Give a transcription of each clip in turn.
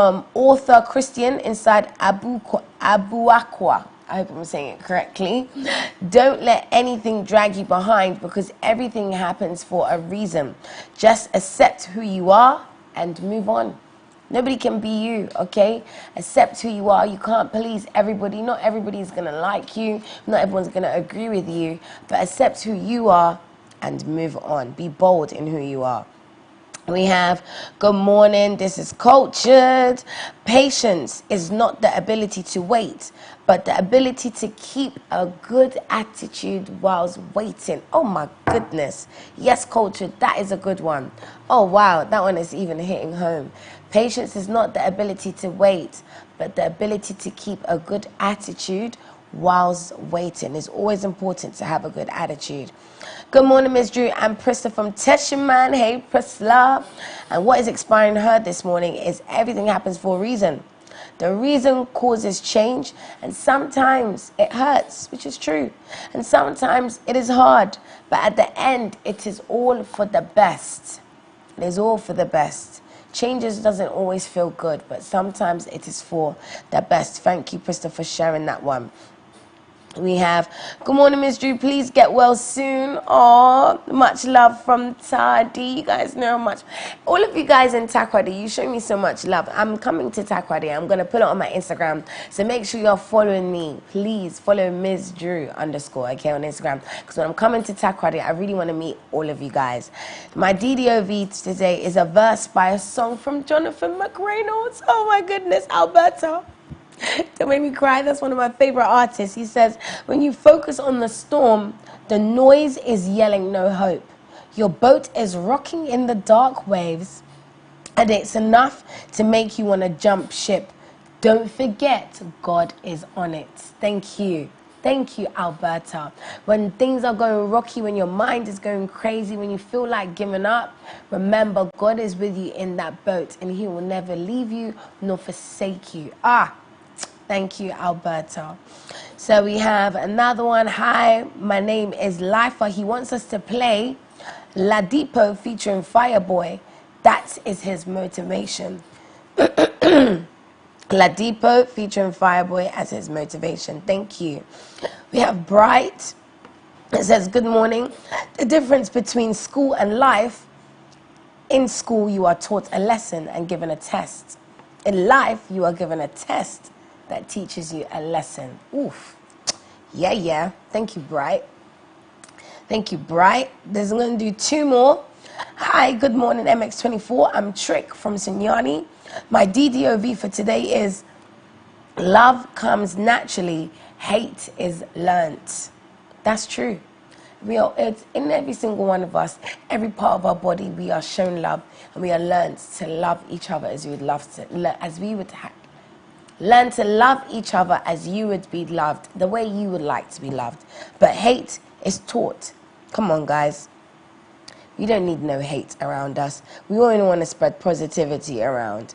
from author Christian inside Abuakwa. I hope I'm saying it correctly. Don't let anything drag you behind, because everything happens for a reason. Just accept who you are and move on. Nobody can be you, okay? Accept who you are. You can't please everybody. Not everybody's going to like you. Not everyone's going to agree with you. But accept who you are and move on. Be bold in who you are. We have, good morning, this is Cultured. Patience is not the ability to wait, but the ability to keep a good attitude whilst waiting. Oh my goodness. Yes, Cultured, that is a good one. Oh wow, that one is even hitting home. Patience is not the ability to wait, but the ability to keep a good attitude whilst waiting. It's always important to have a good attitude. Good morning, MzDru and Prista from Teshiman. Hey, Prisla. And what is inspiring her this morning is everything happens for a reason. The reason causes change, and sometimes it hurts, which is true. And sometimes it is hard, but at the end, it is all for the best. It is all for the best. Changes doesn't always feel good, but sometimes it is for the best. Thank you, Prista, for sharing that one. We have, good morning, MzDru. Please get well soon. Oh, much love from Tadi. You guys know how much. All of you guys in Takoradi, you show me so much love. I'm coming to Takoradi. I'm going to put it on my Instagram. So make sure you're following me. Please follow MzDru_, okay, on Instagram. Because when I'm coming to Takoradi, I really want to meet all of you guys. My DDOV today is a verse by a song from Jonathan McReynolds. Oh my goodness, Alberta. Don't make me cry. That's one of my favorite artists. He says, when you focus on the storm, the noise is yelling no hope. Your boat is rocking in the dark waves, and it's enough to make you want to jump ship. Don't forget, God is on it. Thank you. Thank you, Alberta. When things are going rocky, when your mind is going crazy, when you feel like giving up, remember, God is with you in that boat, and he will never leave you nor forsake you. Thank you, Alberta. So we have another one. Hi, my name is Lifer. He wants us to play Ladipo featuring Fireboy. That is his motivation. Ladipo featuring Fireboy as his motivation. Thank you. We have Bright. It says, good morning. The difference between school and life. In school, you are taught a lesson and given a test. In life, you are given a test that teaches you a lesson. Oof. Yeah. Thank you, Bright. Thank you, Bright. I'm going to do two more. Hi, good morning, MX24. I'm Trick from Sunyani. My DDOV for today is, love comes naturally, hate is learnt. That's true. It's in every single one of us, every part of our body, we are shown love, and we are learned to love each other as we would love to, learn to love each other as you would be loved, the way you would like to be loved. But hate is taught. Come on, guys. We don't need no hate around us. We only want to spread positivity around.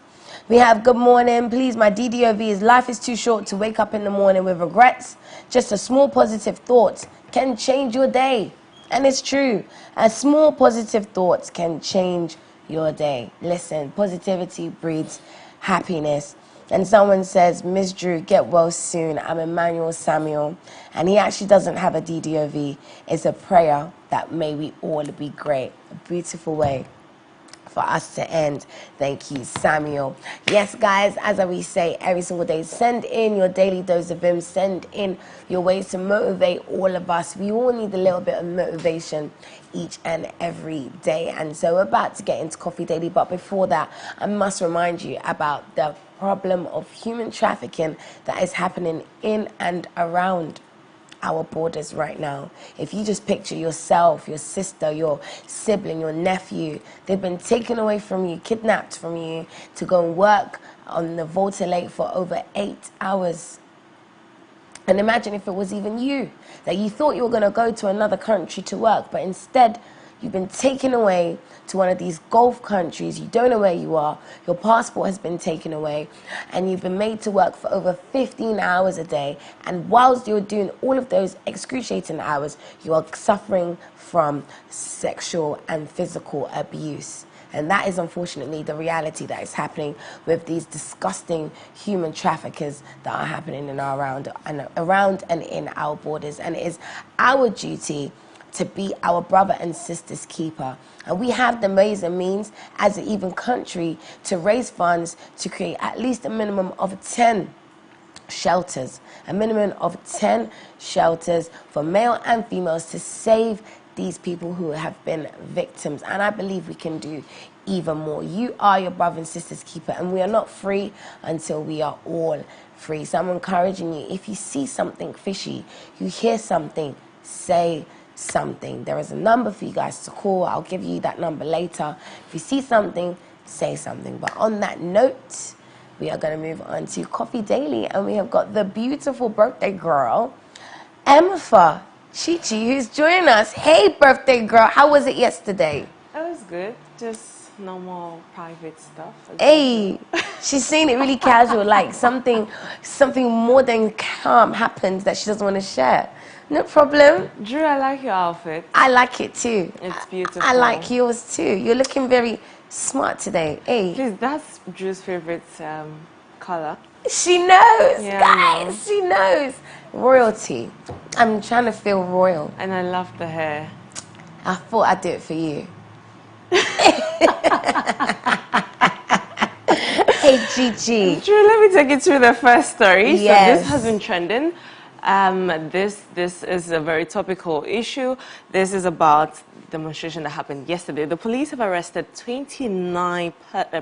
We have, good morning. Please, my DDOV is, life is too short to wake up in the morning with regrets. Just a small positive thought can change your day. And it's true. A small positive thought can change your day. Listen, positivity breeds happiness. And someone says, MzDru, get well soon. I'm Emmanuel Samuel. And he actually doesn't have a DDOV. It's a prayer that may we all be great. A beautiful way for us to end. Thank you, Samuel. Yes, guys, as I always say every single day, send in your daily dose of Vim. Send in your ways to motivate all of us. We all need a little bit of motivation each and every day. And so we're about to get into Coffee Daily. But before that, I must remind you about the problem of human trafficking that is happening in and around our borders right now. If you just picture yourself, your sister, your sibling, your nephew, they've been taken away from you, kidnapped from you to go and work on the Volta Lake for over 8 hours. And imagine if it was even you, that you thought you were going to go to another country to work, but instead you've been taken away to one of these Gulf countries. You don't know where you are. Your passport has been taken away, and you've been made to work for over 15 hours a day. And whilst you're doing all of those excruciating hours, you are suffering from sexual and physical abuse. And that is unfortunately the reality that is happening with these disgusting human traffickers that are happening in our around and in our borders. And it is our duty to be our brother and sister's keeper. And we have the ways and means as an even country to raise funds to create at least a minimum of 10 shelters, for male and females to save these people who have been victims. And I believe we can do even more. You are your brother and sister's keeper, and we are not free until we are all free. So I'm encouraging you, if you see something fishy, you hear something, say something. There is a number for you guys to call. I'll give you that number later. If you see something, say something. But on that note, we are going to move on to Coffee Daily, and we have got the beautiful birthday girl, Emfa Chichi, who's joining us. Hey, birthday girl, how was it yesterday? It was good, just normal private stuff. Hey, she's saying it really casual, like something more than calm happened that she doesn't want to share. No problem. Drew, I like your outfit. I like it too. It's beautiful. I like yours too. You're looking very smart today. Hey. Please, that's Drew's favorite color. She knows, yeah, guys. She knows. Royalty. I'm trying to feel royal. And I love the hair. I thought I'd do it for you. Hey, Gigi. Drew, let me take you through the first story. Yes. So this has been trending. This is a very topical issue. This is about demonstration that happened yesterday. The police have arrested 29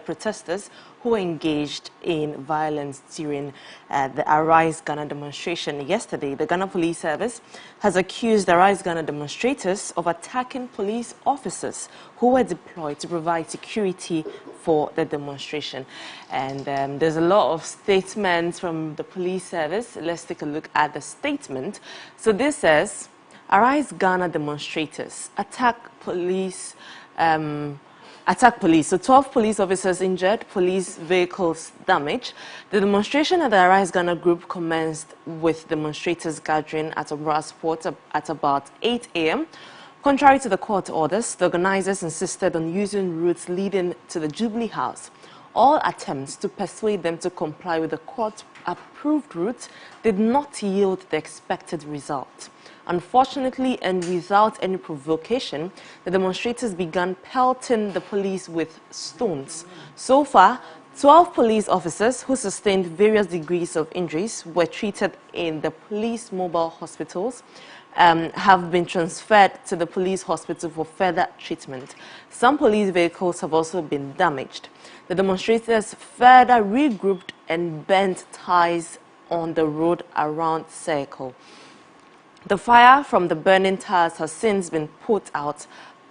protesters who engaged in violence during the Arise Ghana demonstration yesterday. The Ghana Police Service has accused the Arise Ghana demonstrators of attacking police officers who were deployed to provide security for the demonstration. And there's a lot of statements from the police service. Let's take a look at the statement. So this says, Arise Ghana demonstrators attack police. So 12 police officers injured, police vehicles damaged. The demonstration at the Arise Ghana group commenced with demonstrators gathering at a brass fort at about 8 a.m. Contrary to the court orders, the organizers insisted on using routes leading to the Jubilee House. All attempts to persuade them to comply with the court-approved route did not yield the expected result. Unfortunately, and without any provocation, the demonstrators began pelting the police with stones. So far, 12 police officers who sustained various degrees of injuries were treated in the police mobile hospitals, have been transferred to the police hospital for further treatment. Some police vehicles have also been damaged. The demonstrators further regrouped and bent ties on the road around Circle. The fire from the burning tires has since been put out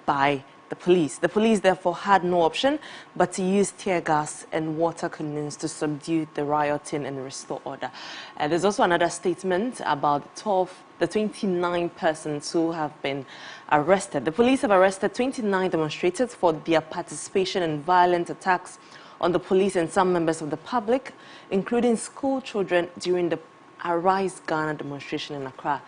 by the police. The police therefore had no option but to use tear gas and water cannons to subdue the rioting and restore order. There's also another statement about the 29 persons who have been arrested. The police have arrested 29 demonstrators for their participation in violent attacks on the police and some members of the public, including school children, during the Arise Ghana demonstration in Accra.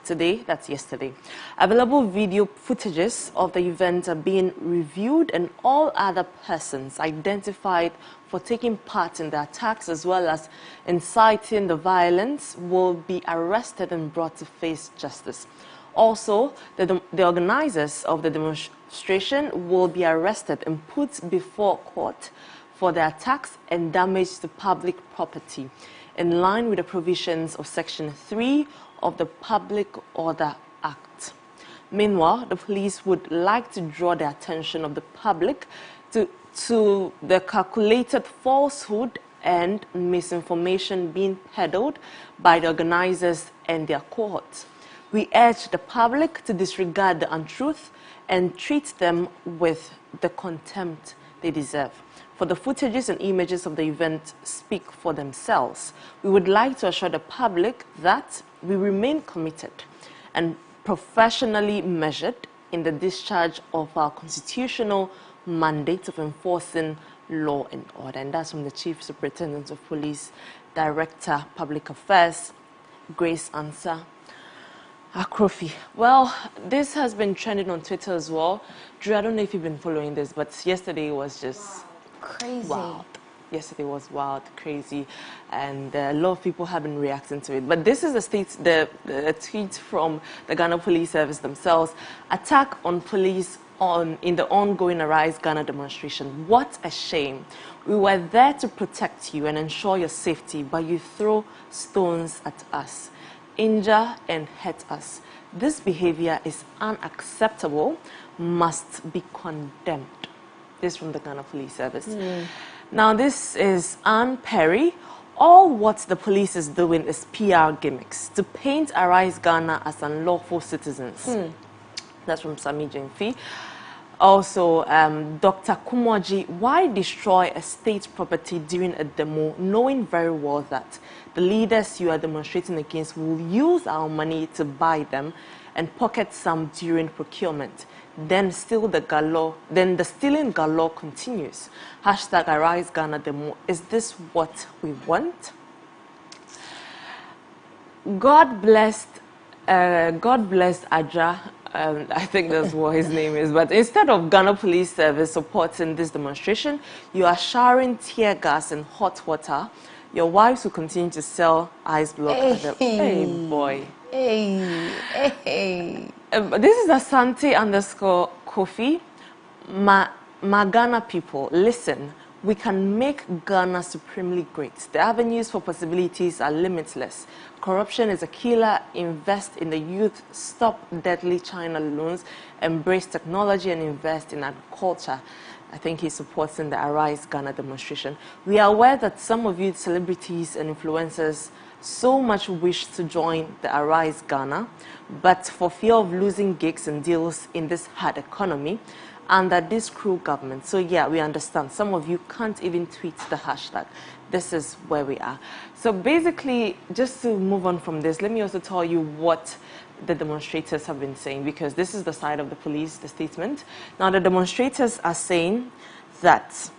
Today, that's yesterday. Available video footages of the event are being reviewed, and all other persons identified for taking part in the attacks as well as inciting the violence will be arrested and brought to face justice. Also, the organizers of the demonstration will be arrested and put before court for the attacks and damage to public property, in line with the provisions of Section 3 of the Public Order Act. Meanwhile, the police would like to draw the attention of the public to the calculated falsehood and misinformation being peddled by the organizers and their cohorts. We urge the public to disregard the untruth and treat them with the contempt they deserve. For the footages and images of the event speak for themselves. We would like to assure the public that we remain committed and professionally measured in the discharge of our constitutional mandate of enforcing law and order. And that's from the Chief Superintendent of Police, Director, Public Affairs, Grace Ansah. Akrofi. Well, this has been trending on Twitter as well. Drew, I don't know if you've been following this, but yesterday was just Crazy. wild. Yesterday was wild, crazy, and a lot of people have been reacting to it. But this is a tweet from the Ghana Police Service themselves. Attack on police in the ongoing Arise Ghana demonstration. What a shame. We were there to protect you and ensure your safety, but you throw stones at us, injure and hurt us. This behavior is unacceptable, must be condemned. This from the Ghana Police Service. Now, this is Anne Perry. All what the police is doing is PR gimmicks to paint Arise Ghana as unlawful citizens. That's from Sami Jemfi. Also, Dr. Kumoji, why destroy a state property during a demo, knowing very well that the leaders you are demonstrating against will use our money to buy them and pocket some during procurement? Then the stealing galore continues. Hashtag Arise Ghana demo. Is this what we want? God blessed Aja. I think that's what his name is. But instead of Ghana Police Service supporting this demonstration, you are showering tear gas and hot water. Your wives will continue to sell ice block. Hey boy. Hey. This is Asante_Kofi. My Ghana people, listen. We can make Ghana supremely great. The avenues for possibilities are limitless. Corruption is a killer. Invest in the youth. Stop deadly China loans. Embrace technology and invest in agriculture. I think he's supporting the Arise Ghana demonstration. We are aware that some of you celebrities and influencers so much wish to join the Arise Ghana, but for fear of losing gigs and deals in this hard economy, under this cruel government. So yeah, we understand. Some of you can't even tweet the hashtag. This is where we are. So basically, just to move on from this, let me also tell you what the demonstrators have been saying, because this is the side of the police, the statement. Now, the demonstrators are saying that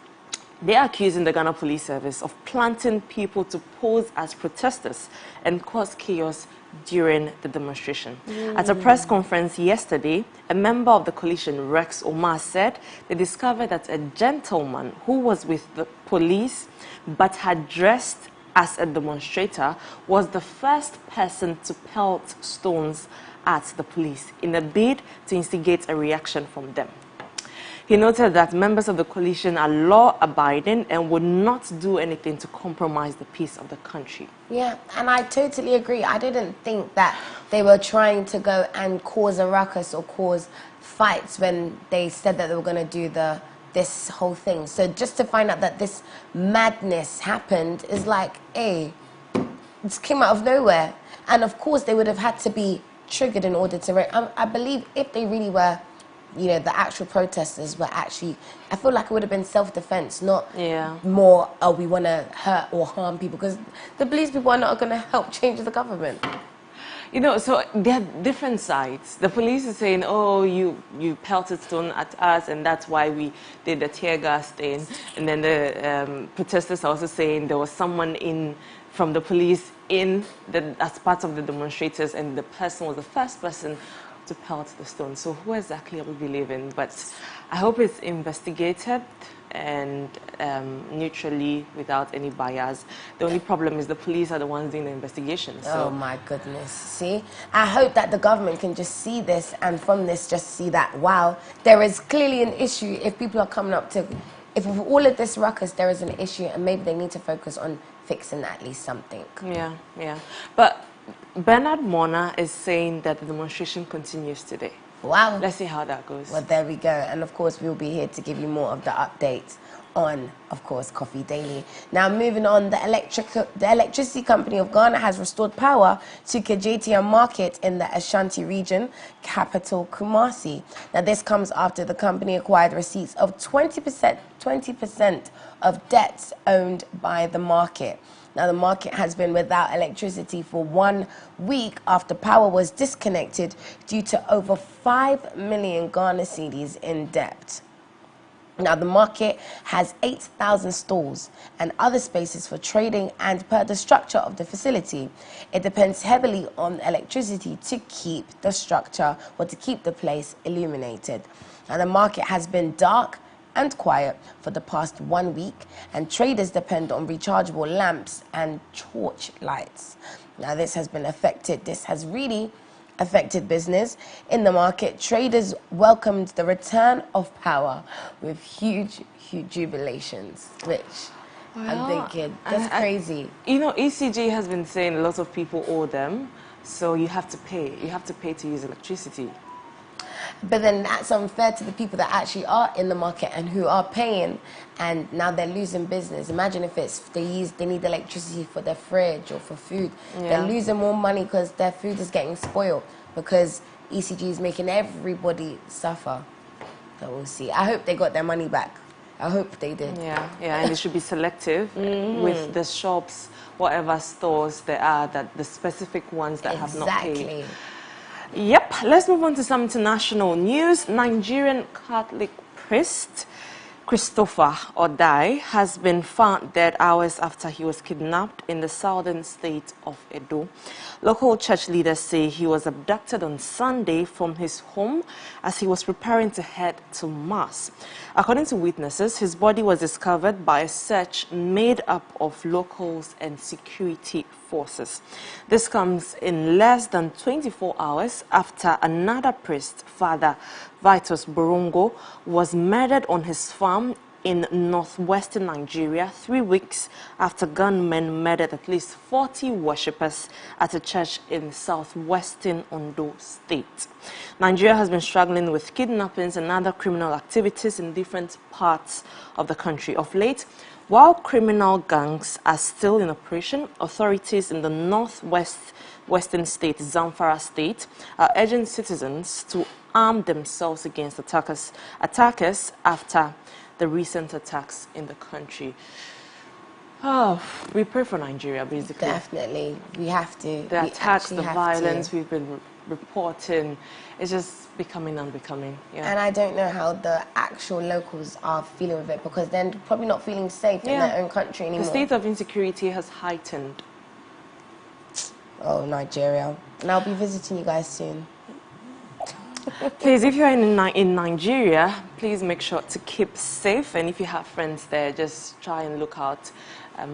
they are accusing the Ghana Police Service of planting people to pose as protesters and cause chaos during the demonstration. At a press conference yesterday, a member of the coalition, Rex Omar, said they discovered that a gentleman who was with the police but had dressed as a demonstrator was the first person to pelt stones at the police in a bid to instigate a reaction from them. He noted that members of the coalition are law-abiding and would not do anything to compromise the peace of the country. Yeah, and I totally agree. I didn't think that they were trying to go and cause a ruckus or cause fights when they said that they were going to do this whole thing. So just to find out that this madness happened is like, hey, it came out of nowhere. And of course, they would have had to be triggered in order to... I believe if they really were... You know, the actual protesters were actually, I feel like it would have been self-defense, not more, oh, we want to hurt or harm people, because the police people are not going to help change the government. You know, so there are different sides. The police is saying, oh, you pelted stone at us, and that's why we did the tear gas thing. And then the protesters are also saying there was someone from the police as part of the demonstrators, and the person was the first person to pelt the stone. So who exactly are we believing? But I hope it's investigated and neutrally, without any bias. The only problem is the police are the ones doing the investigation. So. Oh my goodness. See, I hope that the government can just see this, and from this just see that, wow, there is clearly an issue. If people are coming up to, if with all of this ruckus there is an issue, and maybe they need to focus on fixing at least something. Yeah. But Bernard Mona is saying that the demonstration continues today. Wow. Let's see how that goes. Well, there we go. And of course, we'll be here to give you more of the updates on, of course, Coffee Daily. Now, moving on, the electricity company of Ghana has restored power to Kejetia Market in the Ashanti region, capital Kumasi. Now, this comes after the company acquired receipts of 20% of debts owned by the market. Now, the market has been without electricity for 1 week after power was disconnected due to over 5 million Ghana cedis in debt. Now, the market has 8,000 stalls and other spaces for trading, and per the structure of the facility, it depends heavily on electricity to keep the structure or to keep the place illuminated. Now, the market has been dark and quiet for the past 1 week, and traders depend on rechargeable lamps and torch lights. Now, this has really affected business in the market. Traders welcomed the return of power with huge jubilations, which I'm thinking, that's crazy. You know, ECG has been saying a lot of people owe them, so you have to pay. You have to pay to use electricity. But then that's unfair to the people that actually are in the market and who are paying, and now they're losing business. Imagine if they need electricity for their fridge or for food. Yeah. They're losing more money because their food is getting spoiled because ECG is making everybody suffer. So we'll see. I hope they got their money back. I hope they did. Yeah, and they should be selective with the shops, whatever stores there are, that the specific ones that have not paid. Yep, let's move on to some international news. Nigerian Catholic priest Christopher Odai has been found dead hours after he was kidnapped in the southern state of Edo. Local church leaders say he was abducted on Sunday from his home as he was preparing to head to Mass. According to witnesses, his body was discovered by a search made up of locals and security forces. This comes in less than 24 hours after another priest, Father Vitus Borongo, was murdered on his farm in northwestern Nigeria 3 weeks after gunmen murdered at least 40 worshippers at a church in southwestern Ondo State. Nigeria has been struggling with kidnappings and other criminal activities in different parts of the country. Of late, while criminal gangs are still in operation, authorities in the northwestern state, Zamfara state, are urging citizens to arm themselves against attackers after the recent attacks in the country. Oh, we pray for Nigeria, basically. Definitely, we have to. The attacks, the violence we've been reporting is just becoming unbecoming. Yeah. And I don't know how the actual locals are feeling with it, because they're probably not feeling safe in their own country anymore. The state of insecurity has heightened. Oh, Nigeria. And I'll be visiting you guys soon. Please, if you're in Nigeria, please make sure to keep safe. And if you have friends there, just try and look out,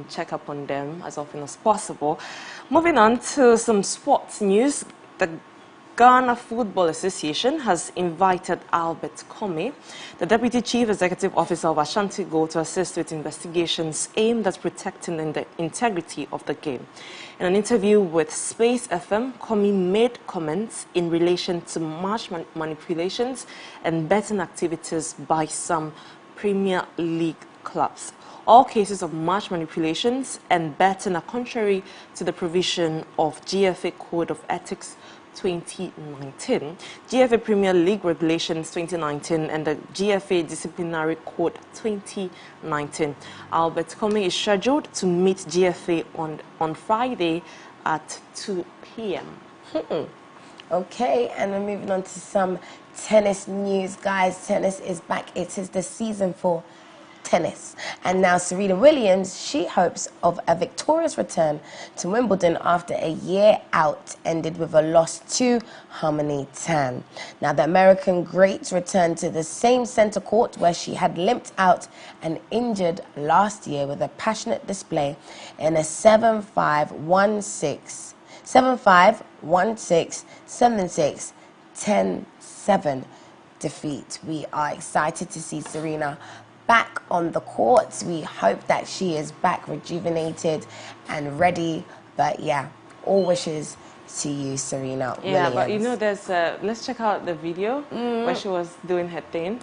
check up on them as often as possible. Moving on to some sports news. The Ghana Football Association has invited Albert Comey, the Deputy Chief Executive Officer of Ashanti Gold, to assist with investigations aimed at protecting the integrity of the game. In an interview with Space FM, Comey made comments in relation to match manipulations and betting activities by some Premier League clubs. All cases of match manipulations and betting are contrary to the provision of GFA Code of Ethics 2019, GFA Premier League Regulations 2019, and the GFA Disciplinary Code 2019. Albert Comey is scheduled to meet GFA on Friday at 2 p.m. Okay, and we're moving on to some tennis news, guys. Tennis is back. It is the season for tennis. And now Serena Williams, she hopes of a victorious return to Wimbledon after a year out ended with a loss to Harmony Tan. Now the American great returned to the same center court where she had limped out and injured last year with a passionate display in a 7-5, 1-6, 7-5, 1-6, 7-6, 10-7 defeat. We are excited to see Serena back on the courts. We hope that she is back rejuvenated and ready. But yeah, all wishes to you, Serena Williams. Yeah, but you know, there's let's check out the video where she was doing her thing.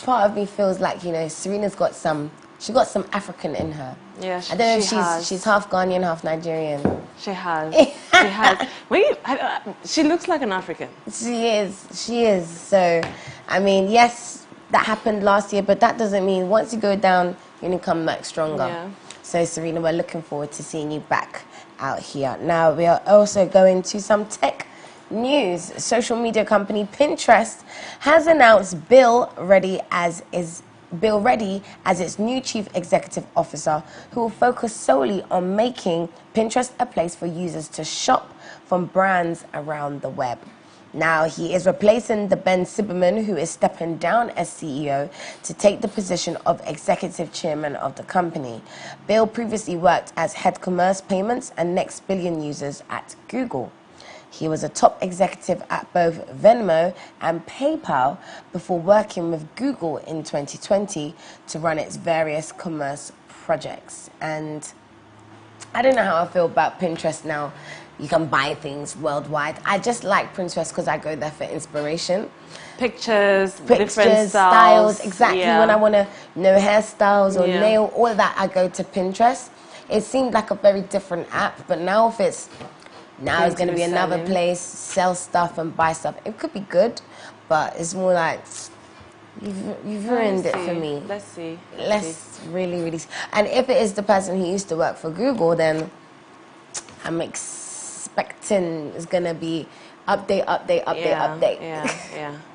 part of me feels like, you know, Serena's got some, she got some African in her. Yeah, I don't know if she's half Ghanaian, half Nigerian. She has. She has. She looks like an African. She is. So, I mean, yes, that happened last year, but that doesn't mean once you go down, you're going to come back stronger. Yeah. So, Serena, we're looking forward to seeing you back out here. Now, we are also going to some tech news. Social media company Pinterest has announced Bill Ready as its new chief executive officer, who will focus solely on making Pinterest a place for users to shop from brands around the web. Now, he is replacing the Ben Silbermann, who is stepping down as CEO to take the position of executive chairman of the company. Bill previously worked as head commerce payments and next billion users at Google. He was a top executive at both Venmo and PayPal before working with Google in 2020 to run its various commerce projects. And I don't know how I feel about Pinterest now. You can buy things worldwide. I just like Pinterest because I go there for inspiration. Pictures, different styles. Exactly. Yeah. When I want to know hairstyles or nail, all of that, I go to Pinterest. It seemed like a very different app, but now if it's it's going to be another place, sell stuff and buy stuff. It could be good, but it's more like, you've ruined it for me. Let's see. Let's really see. And if it is the person who used to work for Google, then I'm expecting it's going to be update.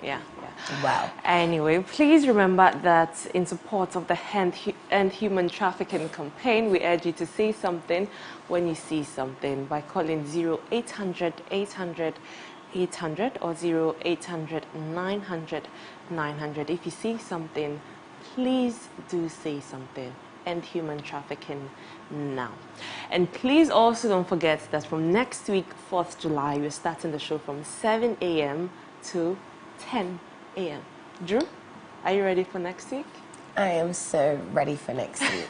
Yeah. Wow. Anyway, please remember that in support of the End Human Trafficking campaign, we urge you to say something when you see something by calling 0800 800 800 or 0800 900 900. If you see something, please do say something. End human trafficking now. And please also don't forget that from next week, 4th July, we're starting the show from 7 a.m. to 10 a.m. Drew, are you ready for next week? I am so ready for next week.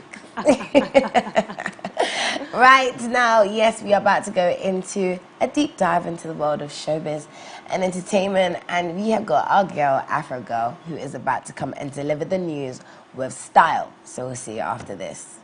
Right now, yes, we are about to go into a deep dive into the world of showbiz and entertainment, and we have got our girl, Afro Girl, who is about to come and deliver the news with style. So we'll see you after this.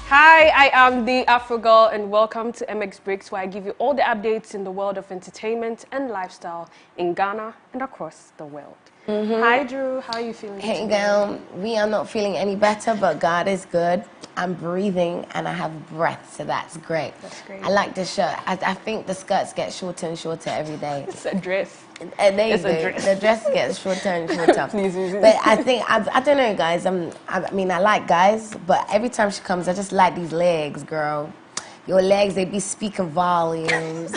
Hi, I am the Afro Girl and welcome to MX Breaks, where I give you all the updates in the world of entertainment and lifestyle in Ghana and across the world. Hi Drew, how are you feeling Hey today? girl, we are not feeling any better, but God is good. I'm breathing and I have breath, so that's great. That's great. I like the shirt. I think the skirts get shorter and shorter every day. It's a dress. And there you It's go. a dress. The dress gets shorter and shorter. Please. But I think, I don't know, guys. I mean, I like guys, but every time she comes, I just like these legs, girl. Your legs, they be speaking volumes.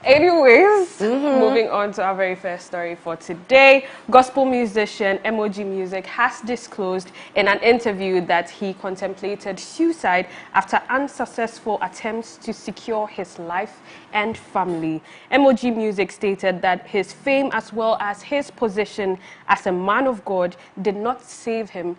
Anyways, moving on to our very first story for today. Gospel musician MzDru has disclosed in an interview that he contemplated suicide after unsuccessful attempts to secure his life and family. MzDru stated that his fame as well as his position as a man of God did not save him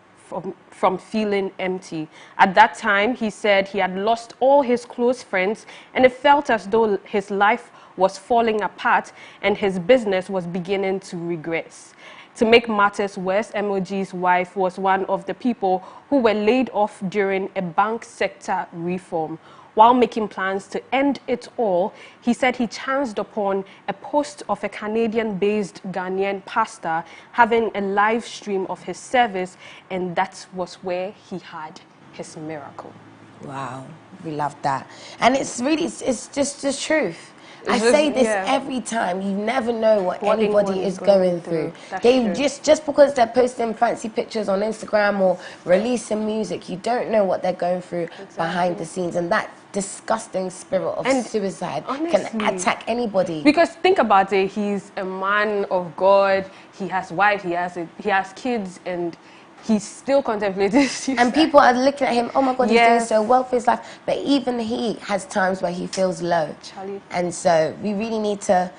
from feeling empty. At that time, he said he had lost all his close friends and it felt as though his life was falling apart and his business was beginning to regress. To make matters worse, MzDru's wife was one of the people who were laid off during a bank sector reform. While making plans to end it all, he said he chanced upon a post of a Canadian-based Ghanaian pastor having a live stream of his service, and that was where he had his miracle. Wow, we love that. And it's really, it's just the truth. I just, say this yeah, every time. You never know what anyone anybody is going through. They true. just because they're posting fancy pictures on Instagram or releasing music, you don't know what they're going through behind the scenes, and that disgusting spirit of suicide can attack anybody. Because think about it, he's a man of God. He has wife. He has kids, and he still contemplated suicide. And people are looking at him, oh my God, he's doing Yes. so well for his life. But even he has times where he feels low. Charlie. And so we really need to,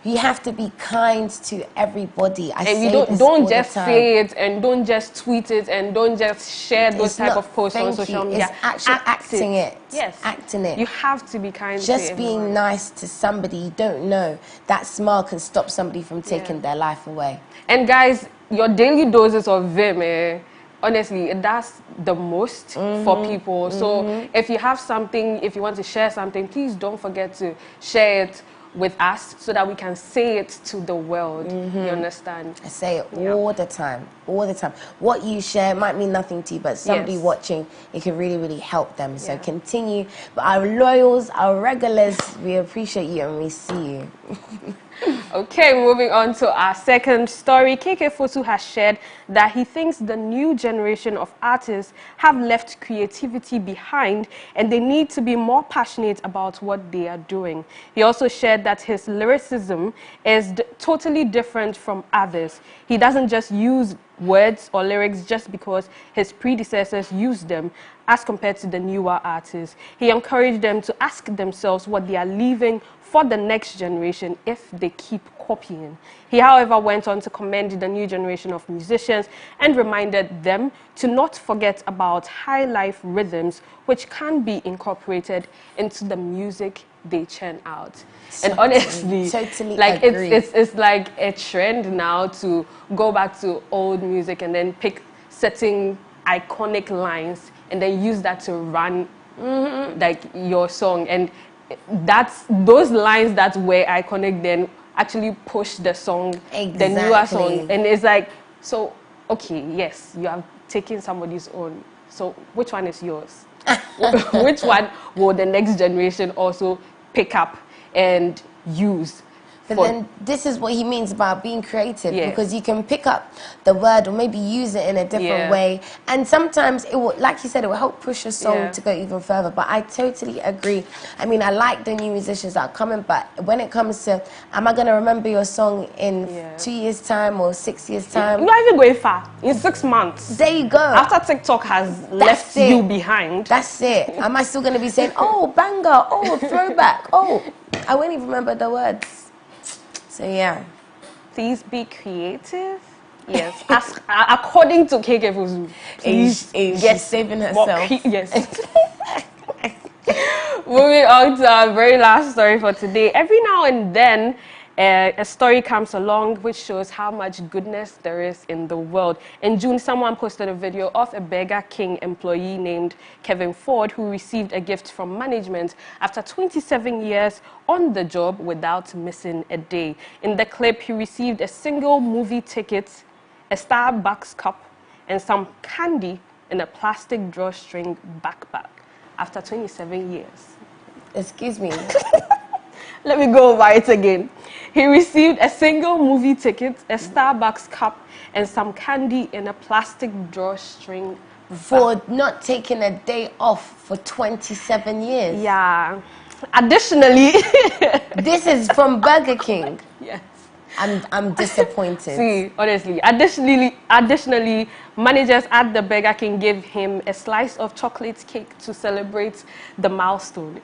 we have to be kind to everybody. And you don't just say it, and don't just tweet it, and don't just share those type of posts on social media. It's actually acting it. Yes. Acting it. You have to be kind to just everyone. being nice to somebody you don't know. That smile can stop somebody from taking their life away. And guys, your daily doses of Vim, honestly, it does the most for people. So if you have something, if you want to share something, please don't forget to share it with us so that we can say it to the world. You understand? I say it all the time, all the time. What you share might mean nothing to you, but somebody watching, it can really, really help them. So continue. But our loyals, our regulars, we appreciate you and we see you. Okay, moving on to our second story. KK Fosu has shared that he thinks the new generation of artists have left creativity behind and they need to be more passionate about what they are doing. He also shared that his lyricism is totally different from others. He doesn't just use words or lyrics just because his predecessors used them as compared to the newer artists. He encouraged them to ask themselves what they are leaving for the next generation if they keep copying. He, however, went on to commend the new generation of musicians and reminded them to not forget about high life rhythms which can be incorporated into the music they churn out. And honestly, like it's like a trend now to go back to old music and then pick certain iconic lines and then use that to run like your song. And that's those lines that were iconic then actually push the song, the newer song. And it's like, so okay, yes, you have taken somebody's own, so which one is yours? Which one will the next generation also pick up and use? But then this is what he means about being creative, because you can pick up the word or maybe use it in a different way. And sometimes it will, like you said, it will help push your song to go even further. But I totally agree. I mean, I like the new musicians that are coming, but when it comes to, am I going to remember your song in 2 years' time or 6 years' time? You're not even going far. In 6 months. There you go. After TikTok has left you behind. That's it. Am I still going to be saying, oh, banger, oh, throwback, oh, I won't even remember the words. So yeah, please be creative. Yes, according to KK Fosu, please get saving herself. Yes. Moving on to our very last story for today. Every now and then, a story comes along which shows how much goodness there is in the world. In June, someone posted a video of a Burger King employee named Kevin Ford who received a gift from management after 27 years on the job without missing a day. In the clip, he received a single movie ticket, a Starbucks cup, and some candy in a plastic drawstring backpack after 27 years. Excuse me. Let me go over it again. He received a single movie ticket, a Starbucks cup, and some candy in a plastic drawstring for not taking a day off for 27 years. Yeah. Additionally, this is from Burger King. Yes. I'm disappointed. See, honestly, additionally, managers at the Burger King gave him a slice of chocolate cake to celebrate the milestone.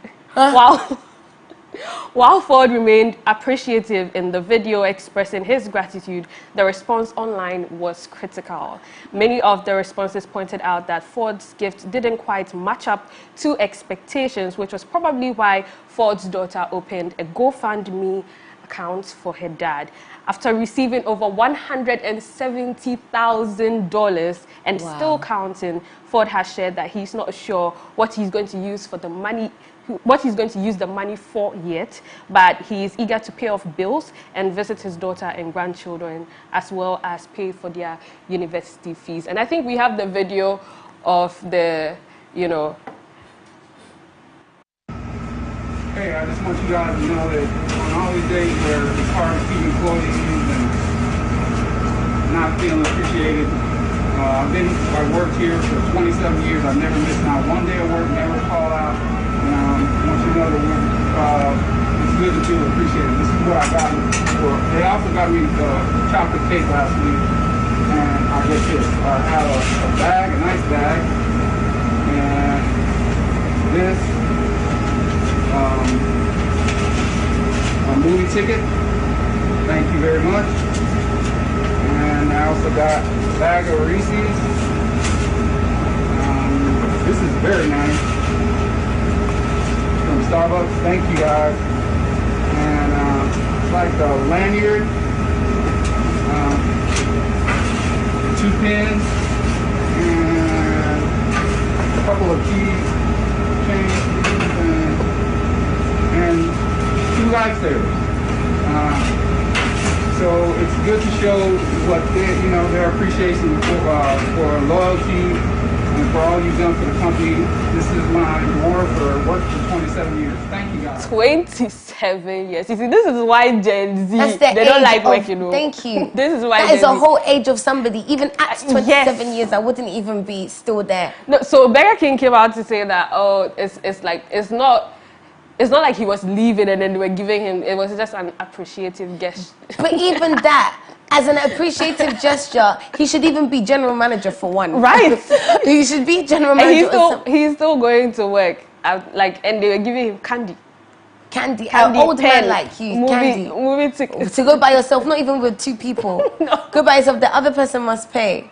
While Ford remained appreciative in the video expressing his gratitude, the response online was critical. Many of the responses pointed out that Ford's gift didn't quite match up to expectations, which was probably why Ford's daughter opened a GoFundMe account for her dad. After receiving over $170,000 and still counting, Ford has shared that he's not sure what he's going to use for the money, for yet, but he is eager to pay off bills and visit his daughter and grandchildren, as well as pay for their university fees. And I think we have the video of the, say, I just want you guys to know that on all these days where it's hard to keep employees and not feeling appreciated, I worked here for 27 years. I've never missed not one day of work, never call out. I want you to know that it's good to feel appreciated. This is what I got. They also got me chocolate cake last week, and I get this. I have a bag, a nice bag, and this, a movie ticket. Thank you very much. And I also got a bag of Reese's. This is very nice. From Starbucks. Thank you guys. And it's like a lanyard. 2 pins. And a couple of keys. And 2 lifesavers. So it's good to show what their appreciation for loyalty and for all you've done for the company. This is my reward for working for 27 years. Thank you guys. 27 years. You see, this is why Gen Z, That's they don't like work, you know. Thank you. This is why that is Gen a Z. whole age of somebody. Even at 27 Yes. years, I wouldn't even be still there. No, so Burger King came out to say that, oh, it's not like he was leaving and then they were giving him, it was just an appreciative gesture. But even that, as an appreciative gesture, he should even be general manager for one. Right. He should be general manager. He's still going to work. And they were giving him candy. Candy. An old man like you, candy. Movie tickets. To go by yourself, not even with 2 people. No. Go by yourself, the other person must pay.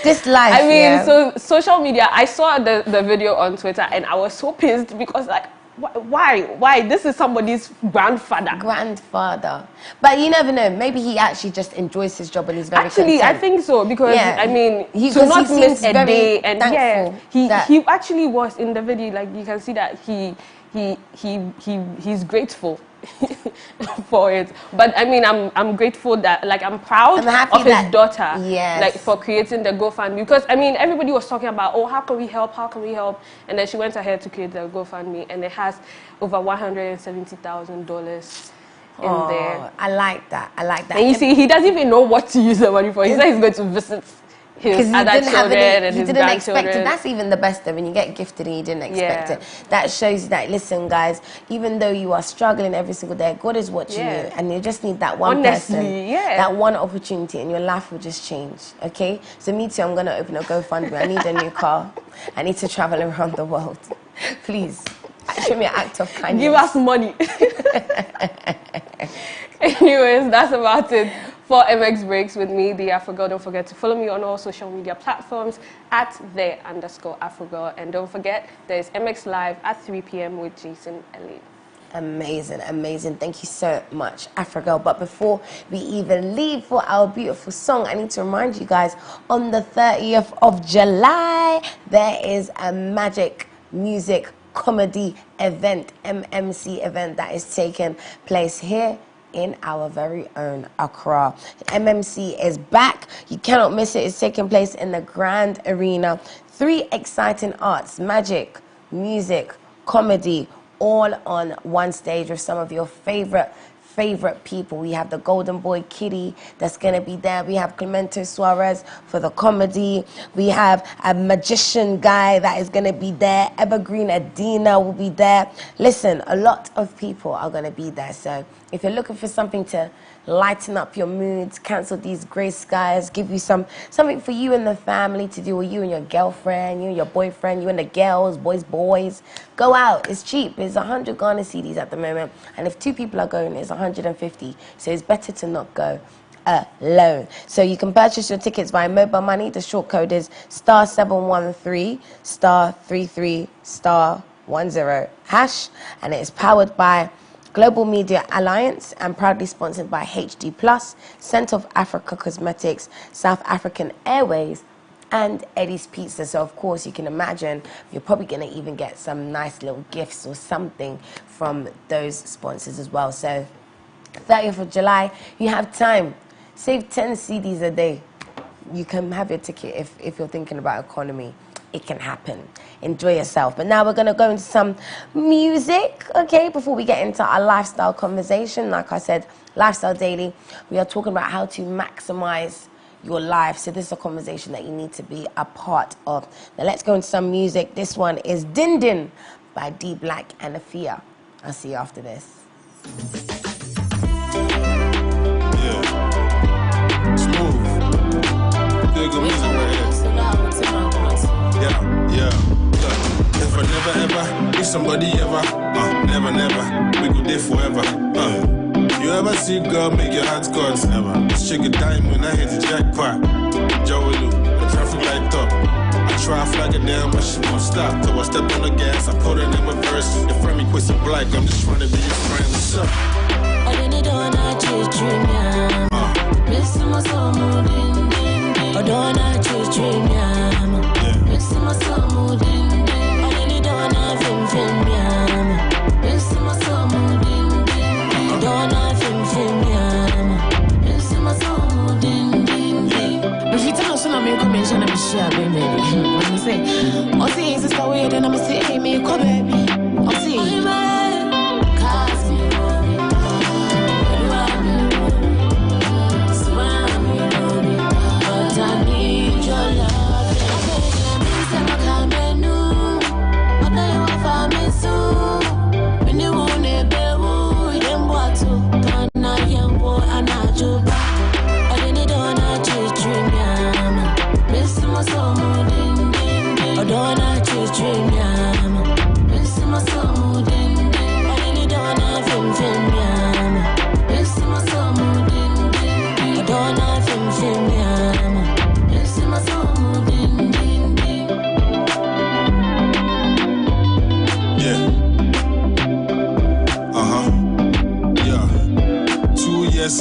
This life, I mean, yeah. so social media, I saw the video on Twitter and I was so pissed because like, why? This is somebody's grandfather. But you never know. Maybe he actually just enjoys his job and he's very Actually, content. I think so because Yeah. I mean, He not miss seems a very day and thankful he actually was in the video. Like you can see that he's grateful for it. But I mean, I'm grateful that like I'm proud of his daughter, yes, like for creating the GoFundMe because I mean everybody was talking about how can we help, and then she went ahead to create the GoFundMe and it has over $170,000 in there. I like that. And you see, he doesn't even know what to use the money for. He said he's going to visit his other children and his grandchildren. Expect it. That's even the best of when you get gifted and you didn't expect it. That shows you that, listen, guys, even though you are struggling every single day, God is watching you, and you just need that one person, that one opportunity, and your life will just change. Okay? So me too, I'm gonna open a GoFundMe. I need a new car. I need to travel around the world. Please, show me an act of kindness. Give us money. Anyways, that's about it for MX Breaks with me, the Afrogirl. Don't forget to follow me on all social media platforms at @the_Afrogirl. And don't forget, there's MX Live at 3 p.m. with Jason Ellie. Amazing, amazing. Thank you so much, Afrogirl. But before we even leave for our beautiful song, I need to remind you guys, on the 30th of July, there is a magic music comedy event, MMC event, that is taking place here in our very own Accra. MMC is back. You cannot miss it. It's taking place in the Grand Arena. 3 exciting arts, magic, music, comedy, all on one stage with some of your favorite people. We have the Golden Boy Kitty that's going to be there. We have Clemente Suarez for the comedy. We have a magician guy that is going to be there. Evergreen Adina will be there. Listen, a lot of people are going to be there. So if you're looking for something to lighten up your moods, cancel these grey skies, give you something for you and the family to do, with you and your girlfriend, you and your boyfriend, you and the girls, boys. Go out. It's cheap. It's 100 Ghana cedis at the moment. And if 2 people are going, it's 150. So it's better to not go alone. So you can purchase your tickets via mobile money. The short code is *713 *33 *10#. And it is powered by Global Media Alliance and proudly sponsored by HD Plus, Centre of Africa Cosmetics, South African Airways, and Eddie's Pizza. So of course you can imagine you're probably going to even get some nice little gifts or something from those sponsors as well. So 30th of July, you have time. Save 10 CDs a day. You can have your ticket if you're thinking about economy. it can happen. Enjoy yourself. But now we're going to go into some music, okay, before we get into our lifestyle conversation. Like I said, Lifestyle Daily, we are talking about how to maximize your life. So this is a conversation that you need to be a part of. Now let's go into some music. This one is Din Din by D Black and Afia. I'll see you after this. Yeah. Smooth. Good music right here. Yeah. Look, if I never ever, if somebody ever, never, we go there forever. You ever see girl make your heart scores? Never. This chick a dime when I hit the jackpot. Joey Lou, the traffic light up. I try to flag it down, but she won't stop. Till I step on the gas, I put it in reverse. Your friend me quit some black, I'm just trying to be your friend. What's up? I didn't do not dream, miss my soul, I don't not dream, miss my soul, I didn't do not film, miss my soul, I don't not film, miss my soul, if you tell us I'm in convention, I'm sure, baby. Let me say, I'll see it's a story, then I'm say, hey, me, come, baby. I'll see.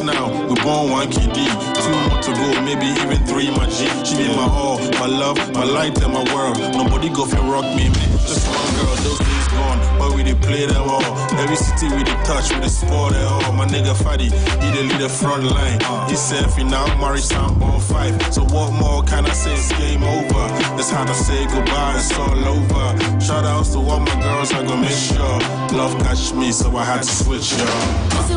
Now, we born one KD, 2 more to go, maybe even 3, my G. She be my all, my love, my light and my world. Nobody go for rock me, man. Just one girl, those days gone, but we did play them all. Every city we did touch, we did sport it all. My nigga Fadi, he did lead the front line. He said, if he now married some on 5. So what more can I say? It's game over. It's hard to say goodbye, it's all over. Shout outs to all my girls, I gonna make sure love catch me, so I had to switch, y'all.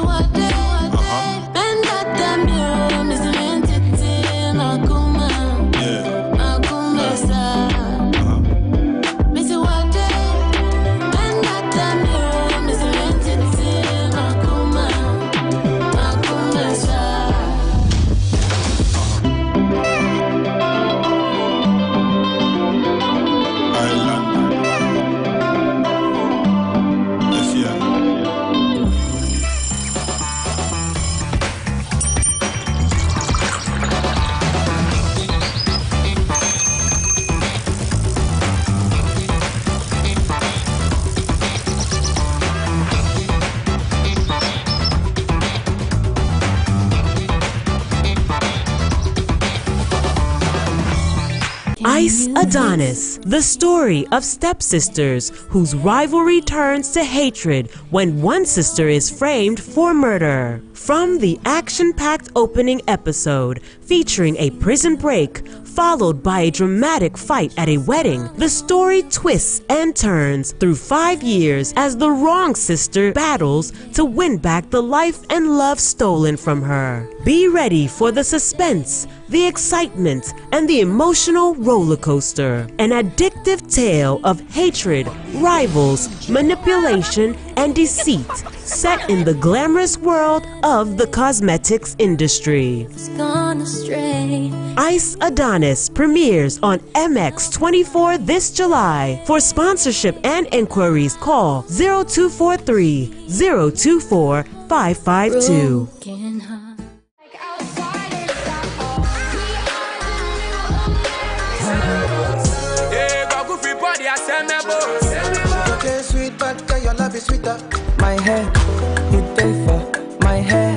Ice Adonis, the story of stepsisters whose rivalry turns to hatred when one sister is framed for murder. From the action-packed opening episode featuring a prison break followed by a dramatic fight at a wedding, the story twists and turns through 5 years as the wrong sister battles to win back the life and love stolen from her. Be ready for the suspense, the excitement, and the emotional roller coaster. An addictive tale of hatred, rivals, manipulation, and deceit, set in the glamorous world of the cosmetics industry. Ice Adonis premieres on MX24 this July. For sponsorship and inquiries, call 0243 024 552. Sweet, but your love is sweeter. My hair, you pay for my hair.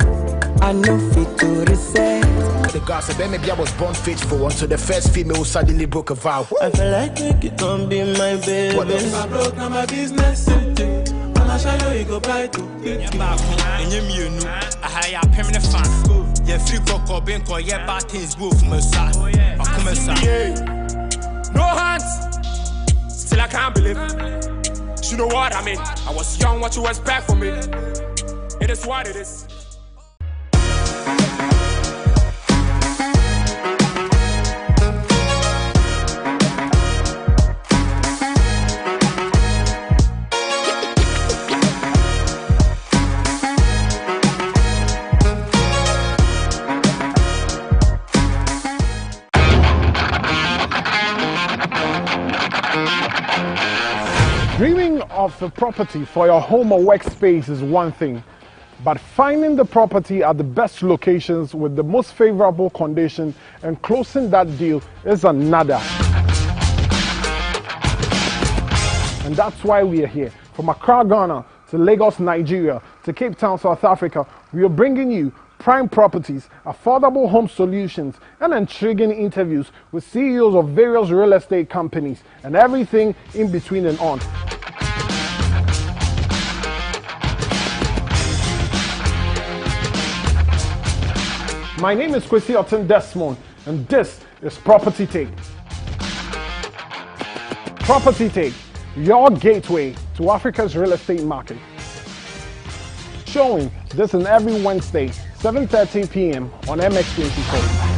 I know fit to reset. The gossip, maybe I was born faithful until the first female who suddenly broke a vow. I feel like you can be my baby. What if I broke, now my business. And I shall you go buy to and you know, I hire a permanent fan. Yeah, free cocoa, bank or yeah, bad things go from a side. No hands. can't believe. You know what I mean? I was young, what you expect from me? It is what it is. Dreaming of a property for your home or workspace is one thing, but finding the property at the best locations with the most favorable condition and closing that deal is another. And that's why we are here. From Accra, Ghana, to Lagos, Nigeria, to Cape Town, South Africa, we are bringing you prime properties, affordable home solutions, and intriguing interviews with CEOs of various real estate companies and everything in between and on. My name is Kwesi Otten Desmond, and this is Property Take. Property Take, your gateway to Africa's real estate market. Showing this and every Wednesday, 7:30 p.m. on MX24.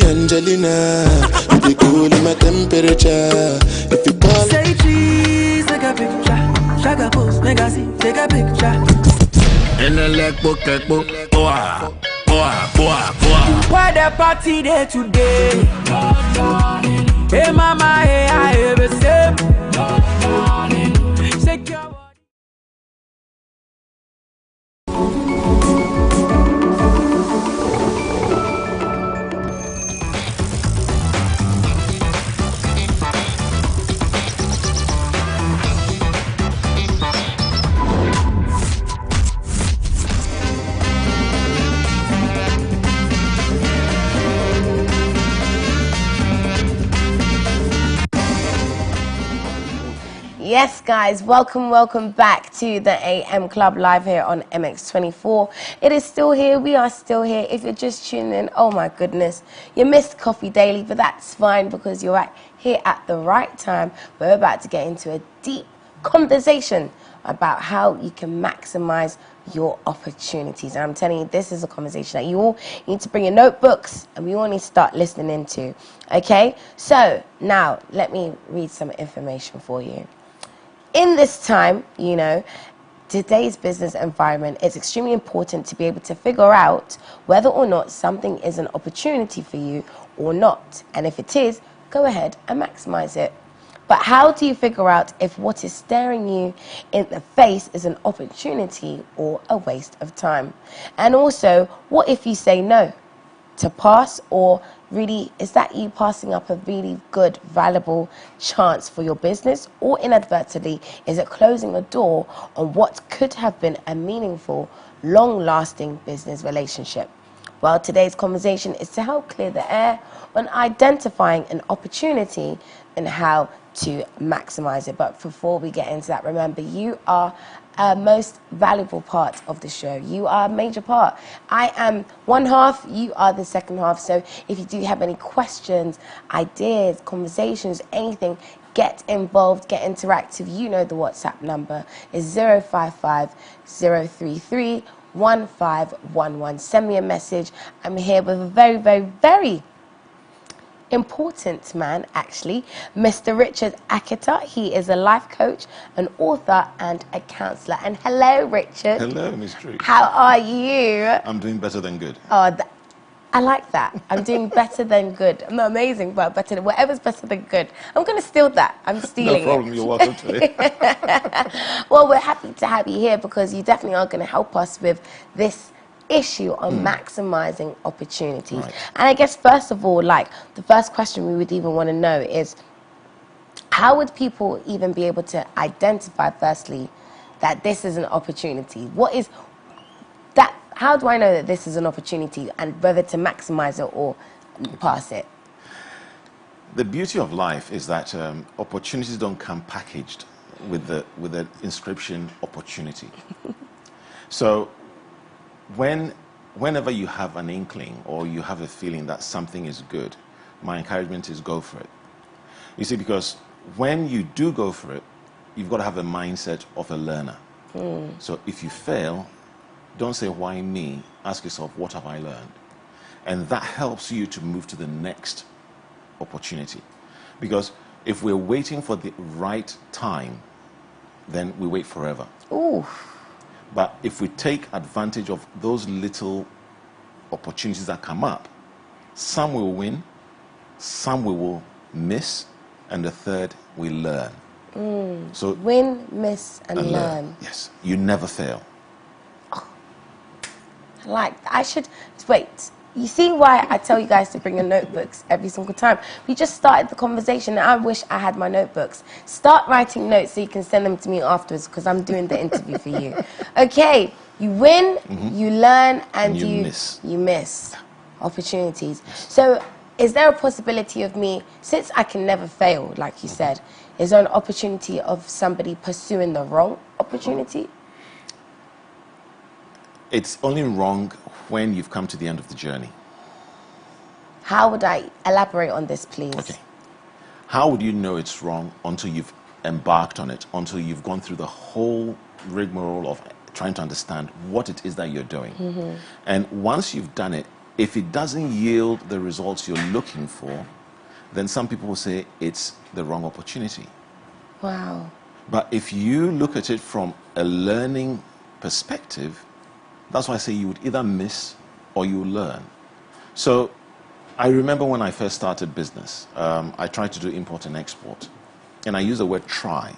Angelina, you be cool in my temperature. If you call, say cheese, take a picture. Shaka post, make a see, take a picture. In the leg book, boah. Why the party there today? Hey mama, hey I have a sip. Secure. Yes, guys, welcome back to the AM Club live here on MX24. It is still here. We are still here. If you're just tuning in, oh my goodness, you missed Coffee Daily, but that's fine because you're right here at the right time. We're about to get into a deep conversation about how you can maximize your opportunities. And I'm telling you, this is a conversation that you all need to bring your notebooks and we all need to start listening into. Okay, so now let me read some information for you. In this time, you know, today's business environment, it's extremely important to be able to figure out whether or not something is an opportunity for you or not. And if it is, go ahead and maximize it. But how do you figure out if what is staring you in the face is an opportunity or a waste of time? And also, what if you say no to pass, or really, is that you passing up a really good, valuable chance for your business? Or inadvertently, is it closing a door on what could have been a meaningful, long-lasting business relationship? Well, today's conversation is to help clear the air on identifying an opportunity and how to maximize it. But before we get into that, remember, you are a most valuable part of the show. You are a major part. I am one half, you are the second half. So if you do have any questions, ideas, conversations, anything, get involved, get interactive. You know the WhatsApp number is 055 033 1511. Send me a message. I'm here with a very, very, very important man, actually, Mr. Richard Akita. He is a life coach, an author, and a counselor. And hello, Richard. Hello, MzDru. How are you? I'm doing better than good. Oh, I like that. I'm doing better than good. I'm not amazing, but better than whatever's better than good. I'm going to steal that. I'm stealing No problem. it. You're welcome to it. Well, we're happy to have you here because you definitely are going to help us with this issue on maximizing opportunities. Right. And I guess, first of all, like, the first question we would even want to know is, how would people even be able to identify, firstly, that this is an opportunity? What is that? How do I know that this is an opportunity and whether to maximize it or pass it? The beauty of life is that opportunities don't come packaged with the inscription opportunity. So whenever you have an inkling or you have a feeling that something is good, my encouragement is go for it. You see, because when you do go for it, you've got to have a mindset of a learner. So if you fail, don't say, why me? Ask yourself, what have I learned? And that helps you to move to the next opportunity. Because if we're waiting for the right time, then we wait forever. Ooh. But if we take advantage of those little opportunities that come up, some will win, some we will miss, and the third we learn. So win, miss, and learn. Yes, you never fail. Like, I should wait. You see why I tell you guys to bring your notebooks every single time? We just started the conversation and I wish I had my notebooks. Start writing notes so you can send them to me afterwards because I'm doing the interview for you. Okay, you win, you learn, and you miss opportunities. So is there a possibility of me, since I can never fail, like you said, is there an opportunity of somebody pursuing the wrong opportunity? It's only wrong when you've come to the end of the journey. How would I elaborate on this, please? Okay. How would you know it's wrong until you've embarked on it, until you've gone through the whole rigmarole of trying to understand what it is that you're doing? And once you've done it, if it doesn't yield the results you're looking for, then some people will say it's the wrong opportunity. Wow. But if you look at it from a learning perspective, that's why I say you would either miss or you learn. So I remember when I first started business, I tried to do import and export. And I use the word try.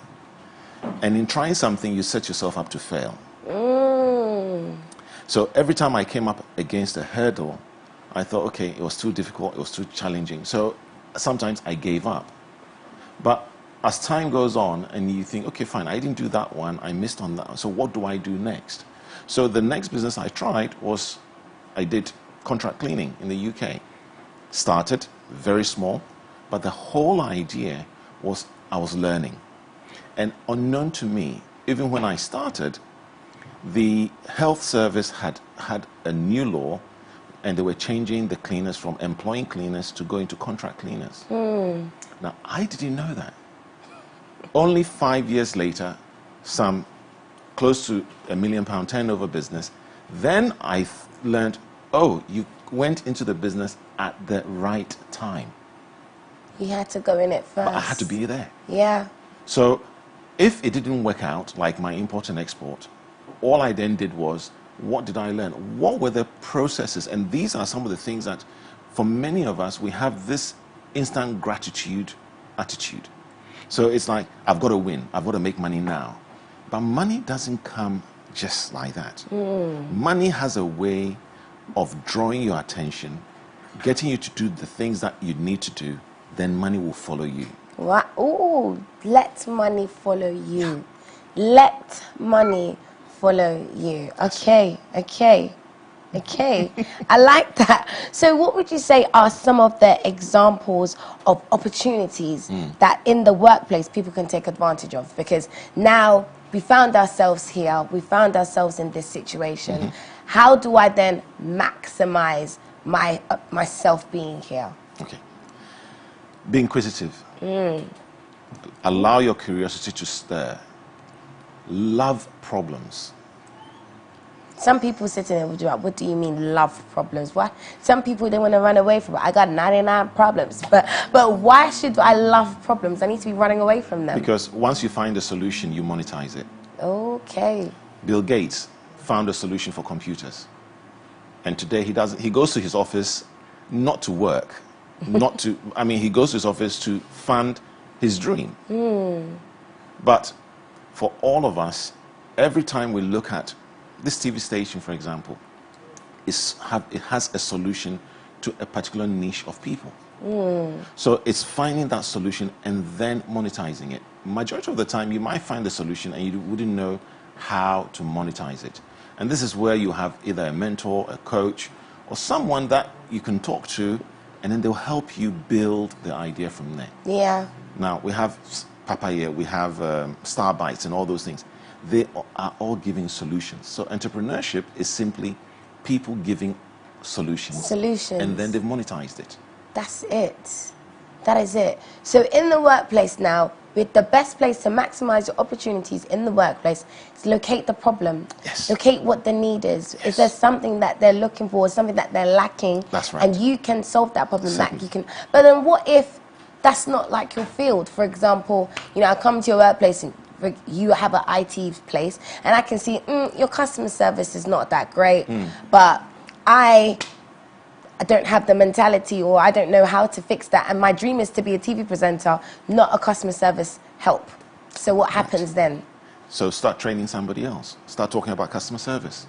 And in trying something, you set yourself up to fail. So every time I came up against a hurdle, I thought, okay, it was too difficult, it was too challenging. So sometimes I gave up. But as time goes on and you think, okay, fine, I didn't do that one, I missed on that. So what do I do next? So the next business I tried was, I did contract cleaning in the UK. Started very small, but the whole idea was I was learning. And unknown to me, even when I started, the health service had a new law and they were changing the cleaners from employing cleaners to going to contract cleaners. Now, I didn't know that. Only 5 years later, some close to £1 million turnover business, then I learned, oh, you went into the business at the right time. You had to go in it first. But I had to be there. Yeah. So if it didn't work out, like my import and export, all I then did was, what did I learn? What were the processes? And these are some of the things that, for many of us, we have this instant gratitude attitude. So it's like, I've got to win. I've got to make money now. But money doesn't come just like that. Money has a way of drawing your attention, getting you to do the things that you need to do, then money will follow you. What? Ooh, let money follow you. Let money follow you. Okay, okay, okay. I like that. So what would you say are some of the examples of opportunities that in the workplace people can take advantage of? Because now we found ourselves here, we found ourselves in this situation. How do I then maximize myself being here? Okay. Be inquisitive. Allow your curiosity to stir. Love problems. Some people sitting there would do, what do you mean love problems? Why? Some people, they want to run away from it. I got 99 problems. But why should I love problems? I need to be running away from them. Because once you find a solution, you monetize it. Okay. Bill Gates found a solution for computers. And today he goes to his office not to work, he goes to his office to fund his dream. But for all of us, every time we look at this TV station, for example, it has a solution to a particular niche of people. So it's finding that solution and then monetizing it. Majority of the time, you might find the solution and you wouldn't know how to monetize it. And this is where you have either a mentor, a coach, or someone that you can talk to, and then they'll help you build the idea from there. Yeah. Now, we have Papaya, we have Star Bites and all those things. They are all giving solutions. So entrepreneurship is simply people giving solutions. And then they've monetized it. That's it. That is it. So in the workplace now, with the best place to maximize your opportunities in the workplace is locate the problem. Yes. Locate what the need is. Yes. Is there something that they're looking for, something that they're lacking? That's right. And you can solve that problem. That you can. But then what if that's not like your field? For example, I come to your workplace and you have an IT place, and I can see your customer service is not that great, but I don't have the mentality, or I don't know how to fix that, and my dream is to be a TV presenter, not a customer service help. So what happens then? So start training somebody else. Start talking about customer service.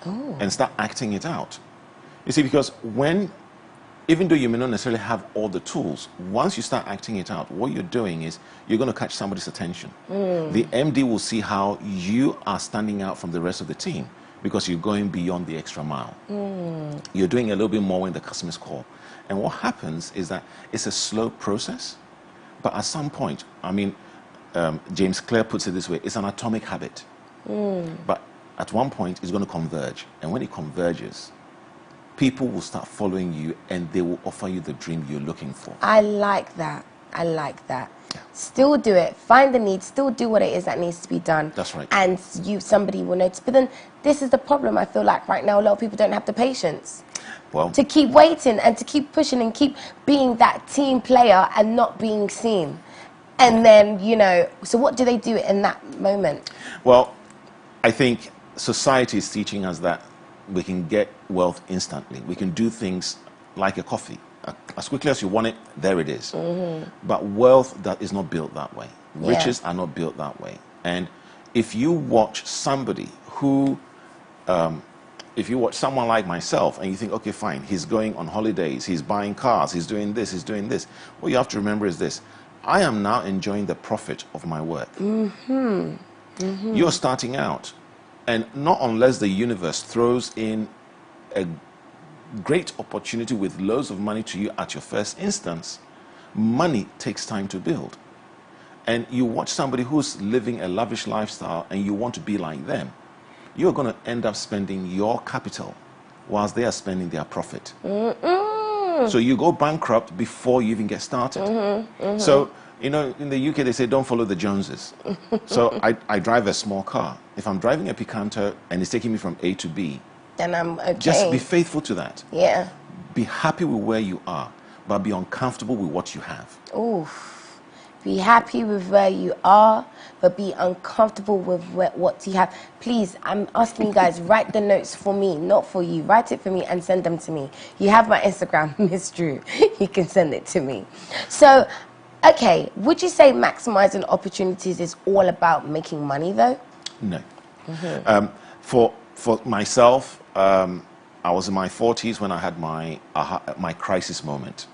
And start acting it out. You see, because even though you may not necessarily have all the tools, once you start acting it out, what you're doing is you're going to catch somebody's attention. The MD will see how you are standing out from the rest of the team, because you're going beyond the extra mile. You're doing a little bit more when the customers call. And what happens is that it's a slow process, but at some point, James Clear puts it this way, it's an atomic habit. But at one point, it's going to converge. And when it converges, people will start following you and they will offer you the dream you're looking for. I like that. Still do it. Find the need. Still do what it is that needs to be done. That's right. And somebody will notice. But then this is the problem. I feel like right now a lot of people don't have the patience to keep waiting and to keep pushing and keep being that team player and not being seen. And then, so what do they do in that moment? Well, I think society is teaching us that we can get wealth instantly. We can do things like a coffee. As quickly as you want it, there it is. But wealth that is not built that way. Riches are not built that way. And if you watch somebody who, if you watch someone like myself and you think, okay, fine, he's going on holidays, he's buying cars, he's doing this, what you have to remember is this. I am now enjoying the profit of my work. You're starting out. And not unless the universe throws in a great opportunity with loads of money to you at your first instance, money takes time to build. And you watch somebody who's living a lavish lifestyle and you want to be like them, you're going to end up spending your capital whilst they are spending their profit. So you go bankrupt before you even get started. So, in the UK they say don't follow the Joneses. So I drive a small car. If I'm driving a Picanto and it's taking me from A to B, then I'm okay. Just be faithful to that. Yeah. Be happy with where you are, but be uncomfortable with what you have. Oof. Be happy with where you are, but be uncomfortable with what you have. Please, I'm asking you guys, write the notes for me, not for you. Write it for me and send them to me. You have my Instagram, MzDru. You can send it to me. So, okay, would you say maximizing opportunities is all about making money, though? No. For myself, I was in my 40s when I had my crisis moment.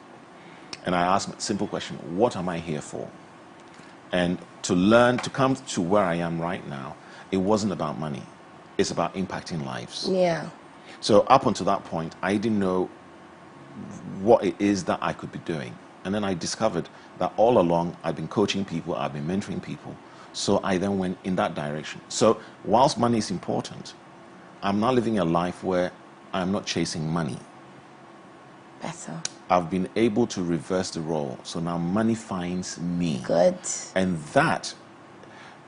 And I asked a simple question, what am I here for? And to come to where I am right now, it wasn't about money. It's about impacting lives. Yeah. So up until that point, I didn't know what it is that I could be doing. And then I discovered that all along, I've been coaching people, I've been mentoring people. So I then went in that direction. So whilst money is important, I'm now living a life where I'm not chasing money. Better. I've been able to reverse the role. So now money finds me. Good. And that,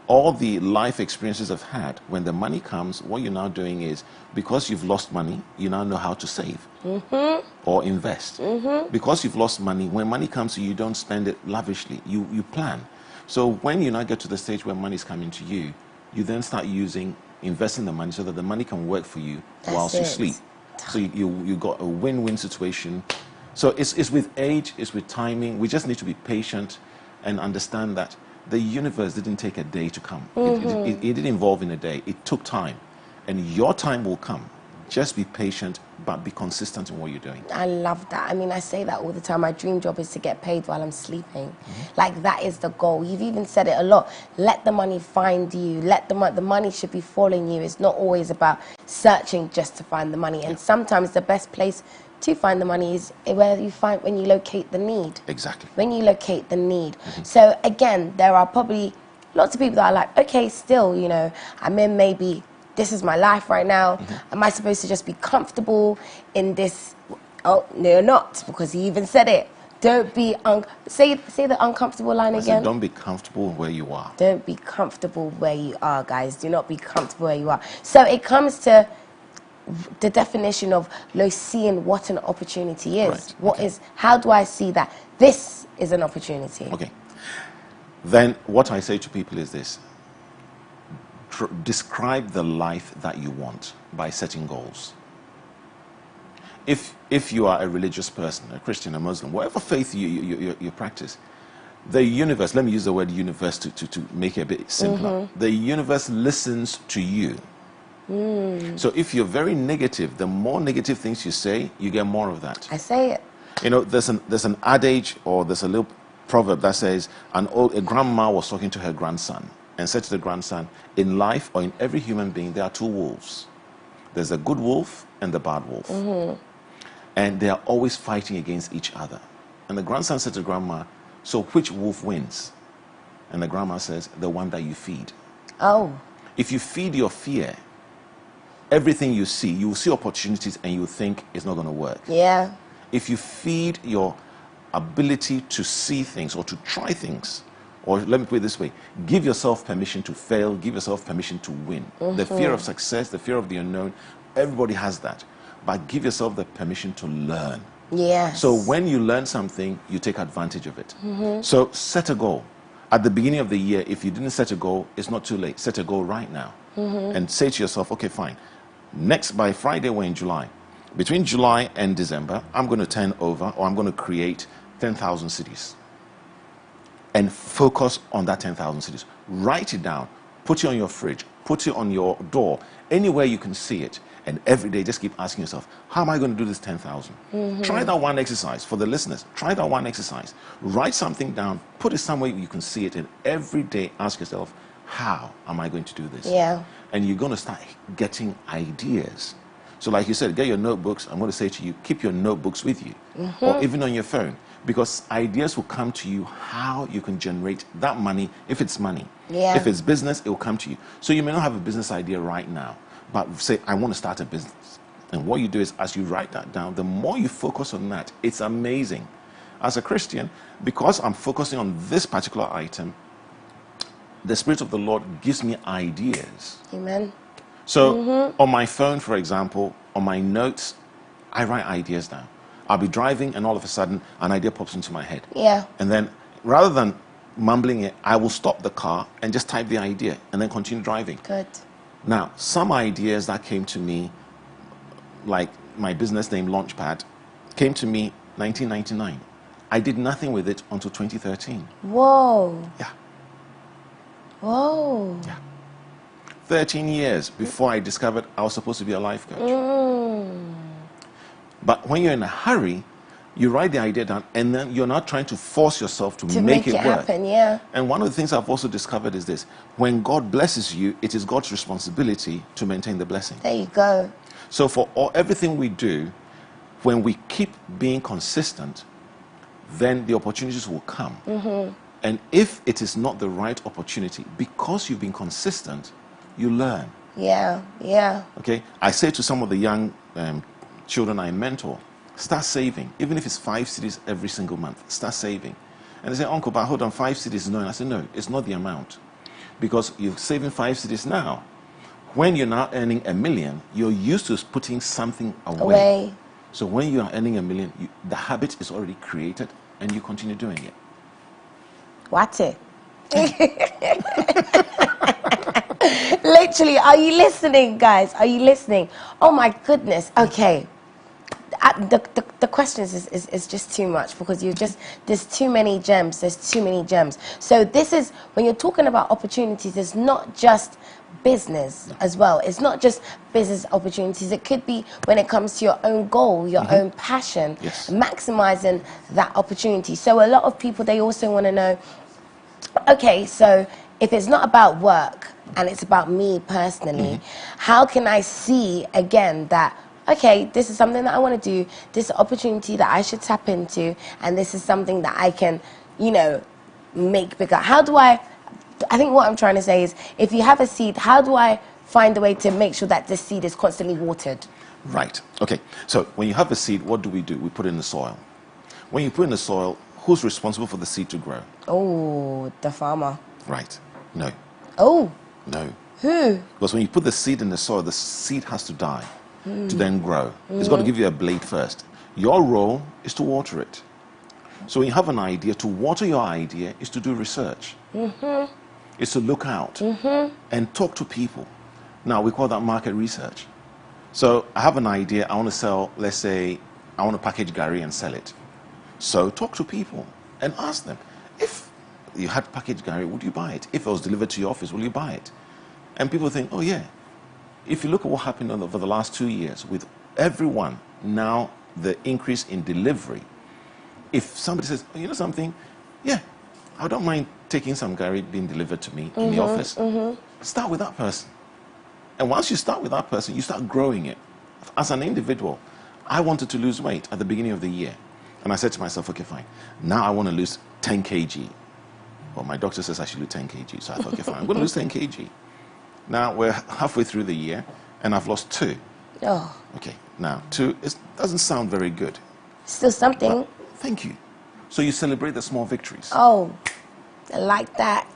all the life experiences I've had, when the money comes, what you're now doing is, because you've lost money, you now know how to save or invest. Because you've lost money, when money comes to you, you don't spend it lavishly. You plan. So when you now get to the stage where money is coming to you, you then start investing the money so that the money can work for you whilst you sleep. So you got a win-win situation. So it's with age, it's with timing. We just need to be patient and understand that the universe didn't take a day to come. It didn't evolve in a day. It took time. And your time will come. Just be patient, but be consistent in what you're doing. I love that. I mean, I say that all the time. My dream job is to get paid while I'm sleeping. Like, that is the goal. You've even said it a lot. Let the money find you. Let the money should be following you. It's not always about searching just to find the money. And sometimes the best place to find the money is where you find when you locate the need. Exactly. When you locate the need. So again, there are probably lots of people that are like, okay, still, you know, I'm in maybe. This is my life right now. Am I supposed to just be comfortable in this? Oh, no, you're not, because he even said it. Don't be, say the uncomfortable line again. Said, don't be comfortable where you are. Don't be comfortable where you are, guys. Do not be comfortable where you are. So it comes to the definition of seeing what an opportunity is. Right. What is, how do I see that? This is an opportunity. Okay. Then what I say to people is this. Describe the life that you want by setting goals. If you are a religious person, a Christian, a Muslim, whatever faith you practice, the universe, let me use the word universe to make it a bit simpler. The universe listens to you. So if you're very negative, the more negative things you say, you get more of that. I say it. You know, there's an adage, or there's a little proverb that says, a grandma was talking to her grandson and said to the grandson, in life or in every human being, there are two wolves. There's a good wolf and the bad wolf. And they are always fighting against each other. And the grandson said to the grandma, so which wolf wins? And the grandma says, the one that you feed. Oh. If you feed your fear, everything you will see opportunities and you think it's not going to work. Yeah. If you feed your ability to see things or to try things, or let me put it this way, give yourself permission to fail, give yourself permission to win. The fear of success, the fear of the unknown, everybody has that. But give yourself the permission to learn. Yes. So when you learn something, you take advantage of it. So set a goal. At the beginning of the year, if you didn't set a goal, it's not too late. Set a goal right now. And say to yourself, okay, fine. By Friday, we're in July. Between July and December, I'm going to turn over, or I'm going to create 10,000 cities. And focus on that 10,000 cities. Write it down. Put it on your fridge. Put it on your door. Anywhere you can see it. And every day, just keep asking yourself, how am I going to do this 10,000? Try that one exercise. For the listeners, try that one exercise. Write something down. Put it somewhere you can see it. And every day, ask yourself, how am I going to do this? Yeah. And you're going to start getting ideas. So like you said, get your notebooks. I'm going to say to you, keep your notebooks with you. Or even on your phone. Because ideas will come to you how you can generate that money, if it's money. Yeah. If it's business, it will come to you. So you may not have a business idea right now, but say, I want to start a business. And what you do is, as you write that down, the more you focus on that, it's amazing. As a Christian, because I'm focusing on this particular item, the Spirit of the Lord gives me ideas. Amen. So on my phone, for example, on my notes, I write ideas down. I'll be driving and all of a sudden an idea pops into my head. Yeah. And then rather than mumbling it, I will stop the car and just type the idea and then continue driving. Good. Now, some ideas that came to me, like my business name Launchpad, came to me 1999. I did nothing with it until 2013. Whoa. Yeah. Whoa. Yeah. 13 years before I discovered I was supposed to be a life coach. But when you're in a hurry, you write the idea down and then you're not trying to force yourself to make it work. Happen, yeah. And one of the things I've also discovered is this. When God blesses you, it is God's responsibility to maintain the blessing. There you go. So for everything we do, when we keep being consistent, then the opportunities will come. And if it is not the right opportunity, because you've been consistent, you learn. Yeah, yeah. Okay? I say to some of the young children I mentor, start saving. Even if it's 5 cities every single month, start saving. And they say, Uncle, but hold on, 5 cities is no. And I say, no, it's not the amount. Because you're saving 5 cities now. When you're now earning $1 million, you're used to putting something away. So when you are earning $1 million, the habit is already created and you continue doing it. Watch it. Ladies literally, are you listening, guys? Are you listening? Oh my goodness. Okay. The questions is just too much because there's too many gems. There's too many gems. So this is, when you're talking about opportunities, it's not just business as well. It's not just business opportunities. It could be when it comes to your own goal, your own passion, maximizing that opportunity. So a lot of people, they also want to know, okay, so if it's not about work and it's about me personally, how can I see again that, okay, this is something that I want to do, this is an opportunity that I should tap into, and this is something that I can, you know, make bigger. How do I think what I'm trying to say is, if you have a seed, how do I find a way to make sure that this seed is constantly watered? Right. Okay. So when you have a seed, what do? We put it in the soil. When you put it in the soil, who's responsible for the seed to grow? Oh, the farmer. Right. No. Oh. No. Who? Because when you put the seed in the soil, the seed has to die to then grow. It's got to give you a blade first. Your role is to water it. So when you have an idea, to water your idea is to do research. Is to look out and talk to people. Now, we call that market research. So I have an idea, I want to sell, let's say, I want to package Gary and sell it. So talk to people and ask them, if you had packaged Gary, would you buy it? If it was delivered to your office, will you buy it? And people think, oh yeah. If you look at what happened over the last 2 years with everyone, now the increase in delivery, if somebody says, oh, you know something, yeah, I don't mind taking some Gary being delivered to me in the office, start with that person. And once you start with that person, you start growing it. As an individual, I wanted to lose weight at the beginning of the year. And I said to myself, okay, fine. Now I want to lose 10 kg. Well, my doctor says I should lose 10 kg. So I thought, okay, fine, I'm going to lose 10 kg. Now we're halfway through the year, and I've lost 2. Oh. Okay, now 2 doesn't sound very good. Still something. But, thank you. So you celebrate the small victories. Oh, I like that.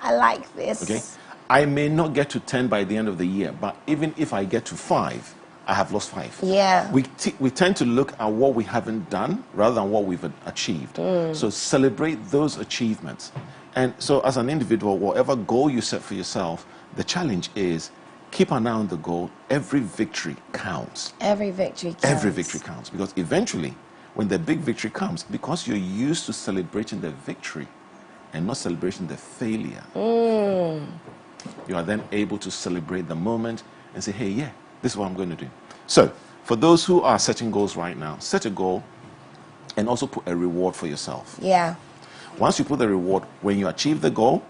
I like this. Okay. I may not get to 10 by the end of the year, but even if I get to 5, I have lost 5. Yeah. We tend to look at what we haven't done rather than what we've achieved. So celebrate those achievements. And so as an individual, whatever goal you set for yourself, the challenge is keep an eye on the goal. Every victory counts. Every victory counts. Every victory counts. Because eventually, when the big victory comes, because you're used to celebrating the victory and not celebrating the failure, you are then able to celebrate the moment and say, hey, yeah, this is what I'm going to do. So, for those who are setting goals right now, set a goal and also put a reward for yourself. Yeah. Once you put the reward, when you achieve the goal,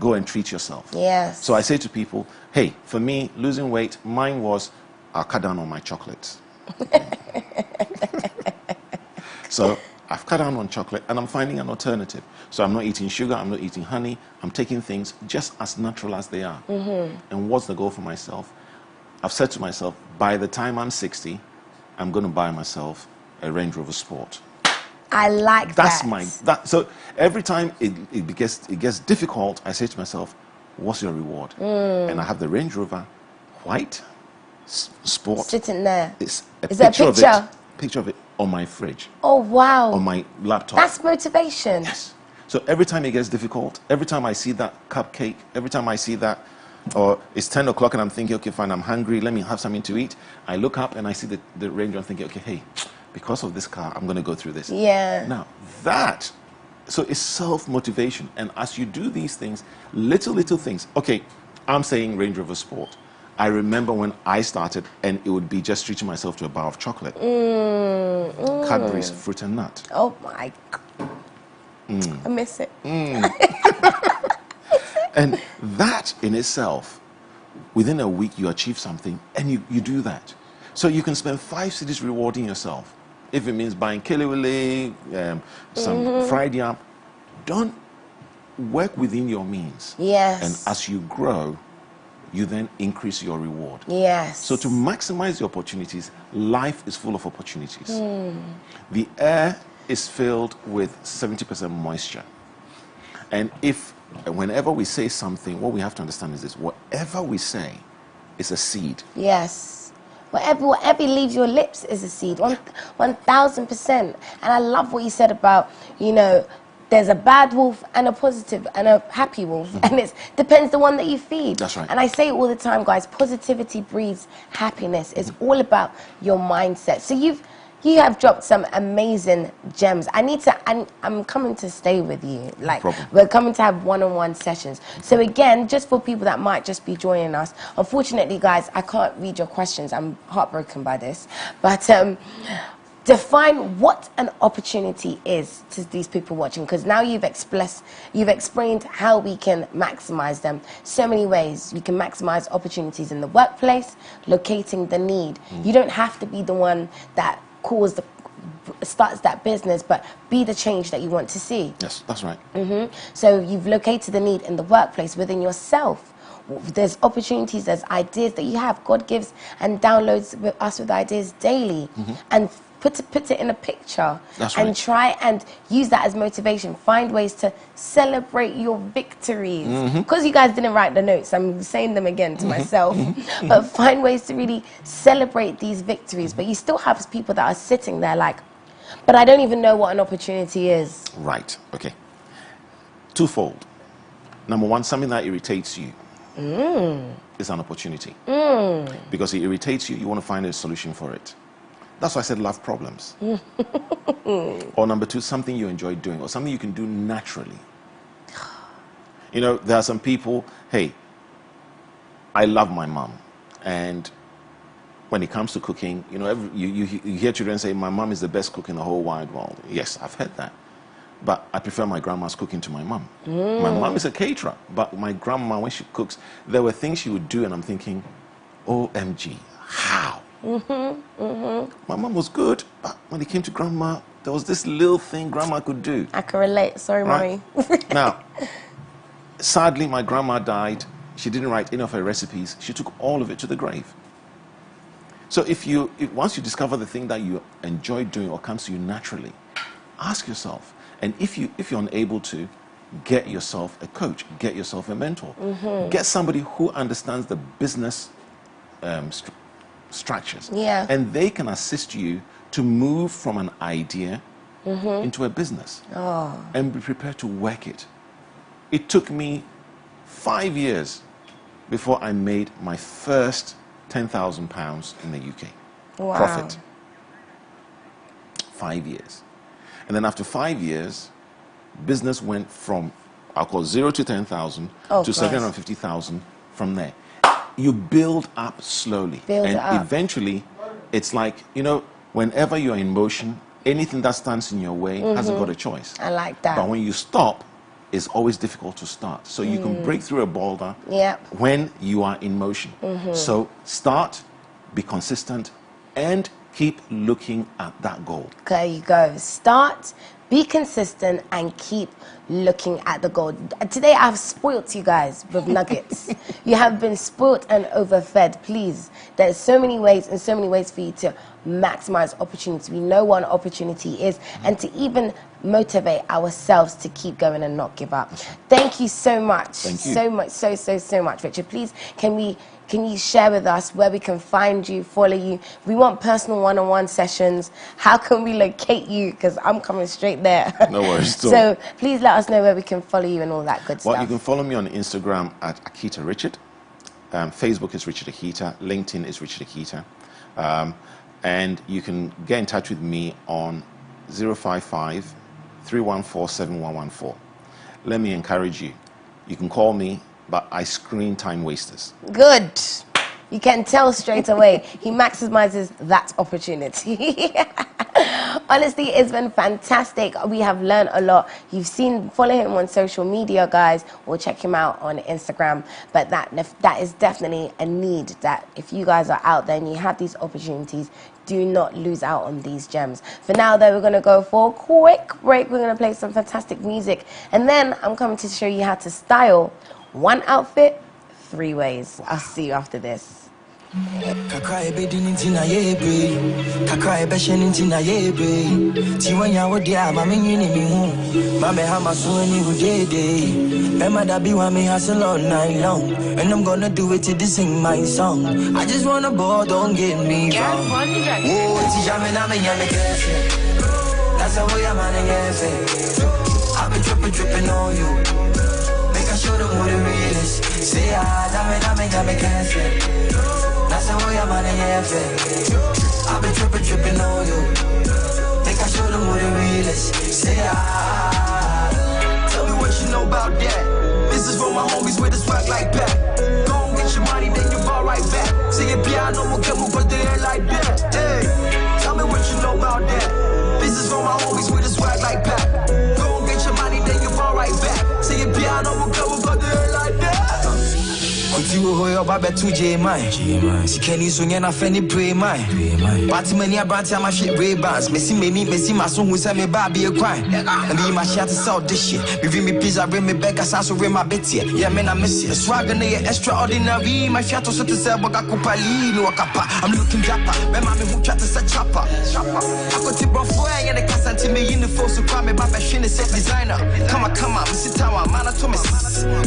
go and treat yourself. Yes. So I say to people, hey, for me, losing weight, mine was, I'll cut down on my chocolates. So I've cut down on chocolate and I'm finding an alternative. So I'm not eating sugar, I'm not eating honey, I'm taking things just as natural as they are. And what's the goal for myself? I've said to myself, by the time I'm 60, I'm going to buy myself a Range Rover Sport. I like that. So every time it gets difficult, I say to myself, what's your reward? And I have the Range Rover white Sport sitting there. It's a picture of it on my fridge. Oh wow. On my laptop. That's motivation. Yes. So every time it gets difficult, every time I see that cupcake, every time I see that, or it's 10 o'clock and I'm thinking, okay, fine, I'm hungry, let me have something to eat. I look up and I see the Range Rover, I'm thinking, okay, hey, because of this car, I'm going to go through this. Yeah. Now, so it's self-motivation. And as you do these things, little things. Okay, I'm saying Range Rover Sport. I remember when I started, and it would be just treating myself to a bar of chocolate. Cadbury's fruit and nut. Oh, my God. I miss it. And that in itself, within a week, you achieve something, and you do that. So you can spend 5 cities rewarding yourself. If it means buying kelewele, some fried yam, don't work within your means. Yes. And as you grow, you then increase your reward. Yes. So to maximize the opportunities, life is full of opportunities. The air is filled with 70% moisture. And whenever we say something, what we have to understand is this: whatever we say is a seed. Yes. Whatever leaves your lips is a seed, 1,000%. And I love what you said about, there's a bad wolf and a positive and a happy wolf, and it depends the one that you feed. That's right. And I say it all the time, guys, positivity breeds happiness. It's all about your mindset. So you have dropped some amazing gems. I'm coming to stay with you. Like, we're coming to have one-on-one sessions. So again, just for people that might just be joining us, unfortunately, guys, I can't read your questions. I'm heartbroken by this. But define what an opportunity is to these people watching, because now you've explained how we can maximize them. So many ways. You can maximize opportunities in the workplace, locating the need. You don't have to be the one that starts that business, but be the change that you want to see. Yes, that's right. So you've located the need in the workplace, within yourself. There's opportunities, there's ideas that you have. God gives and downloads us with ideas daily, and put it in a picture. That's right. And try and use that as motivation. Find ways to celebrate your victories. Because you guys didn't write the notes, I'm saying them again to myself. But find ways to really celebrate these victories. But you still have people that are sitting there like, but I don't even know what an opportunity is. Right, okay. Twofold. Number one, something that irritates you is an opportunity. Because it irritates you, you want to find a solution for it. That's why I said love problems. Or number two, something you enjoy doing, or something you can do naturally. You know, there are some people, hey, I love my mom. And when it comes to cooking, you know, you hear children say, my mom is the best cook in the whole wide world. Yes, I've heard that. But I prefer my grandma's cooking to my mom. My mom is a caterer, but my grandma, when she cooks, there were things she would do, and I'm thinking, OMG, how? My mom was good, but when it came to grandma, there was this little thing grandma could do. I can relate. Sorry, right? Mommy. Now, sadly, my grandma died. She didn't write any of her recipes. She took all of it to the grave. So once you discover the thing that you enjoy doing or comes to you naturally, ask yourself. And if you're unable to, get yourself a coach, get yourself a mentor. Get somebody who understands the business structures. Yeah. And they can assist you to move from an idea into a business. And be prepared to work it. It took me 5 years before I made my first £10,000 in the UK. Wow. Profit. 5 years. And then after 5 years, business went from, I'll call 0 to 10,000 to 750,000 from there. You build up slowly. Eventually, it's like, you know, whenever you're in motion, anything that stands in your way hasn't got a choice. I like that. But when you stop, it's always difficult to start. So you can break through a boulder when you are in motion. So start, be consistent, and keep looking at that goal. There you go. Start, be consistent, and keep looking at the goal. Today I've spoilt you guys with nuggets. You have been spoilt and overfed. Please, there's so many ways and so many ways for you to maximize opportunity. We know what an opportunity is, and to even motivate ourselves to keep going and not give up. Thank you so much. Thank you. So much, so much, Richard. Please, can you share with us where we can find you, follow you? We want personal one-on-one sessions. How can we locate you? Because I'm coming straight there. No worries. So please let us know where we can follow you and all that good stuff. Well, you can follow me on Instagram at Akita Richard. Facebook is Richard Akita. LinkedIn is Richard Akita. And you can get in touch with me on 055 314 7114. Let me encourage you. You can call me, but I screen time wasters. Good. You can tell straight away. He maximizes that opportunity. Honestly, it's been fantastic. We have learned a lot. You've seen, follow him on social media, guys, or check him out on Instagram. But that is definitely a need, that if you guys are out there and you have these opportunities, do not lose out on these gems. For now, though, we're going to go for a quick break. We're going to play some fantastic music. And then I'm coming to show you how to style one outfit 3 ways. I'll see you after this. Kakra ebedi nintina yebe Kakra ebeshe nintina yebe Tiwanya wodia mami nyini mi hu Mame hama suweni udede Bema da biwa me hustle all night long And I'm gonna do it till they sing my song I just wanna ball, don't get me wrong Oh, it's jamming, I'm a yummy kese That's the way I'm on the I've been dripping on you. Make I show them who the real is. Say dame, can't say. That's how I'm on the I've been dripping on you. Make I show them who the real is. Say tell me what you know about that. This is for my homies with a swag like that. Go and get your money, then you fall right back. Sing it piano, we'll come cause they ain't like that. Hey, tell me what you know about that. This is for my homies with a swag like that. Go and get your money, then you fall right back. Sing it piano, we'll come cause they ain't like that. Kutiwo hoyo babe 2J mine. Sikeni sunye na feni pray mine. Party many a branch my shit ray bands. Messi my son who say me baby a crime. And be my shit to sell this shit. Me pizza bring me back as I so ring my bit here. Yeah man I miss it. Swagger na extraordinary. My shit to to sell but I kupali no akapa. I'm looking dapper. Me mami who try to set chopper. I got tip bro for and the cast until me in the force to cry me baby shine set designer. Come on, sit down man I told me.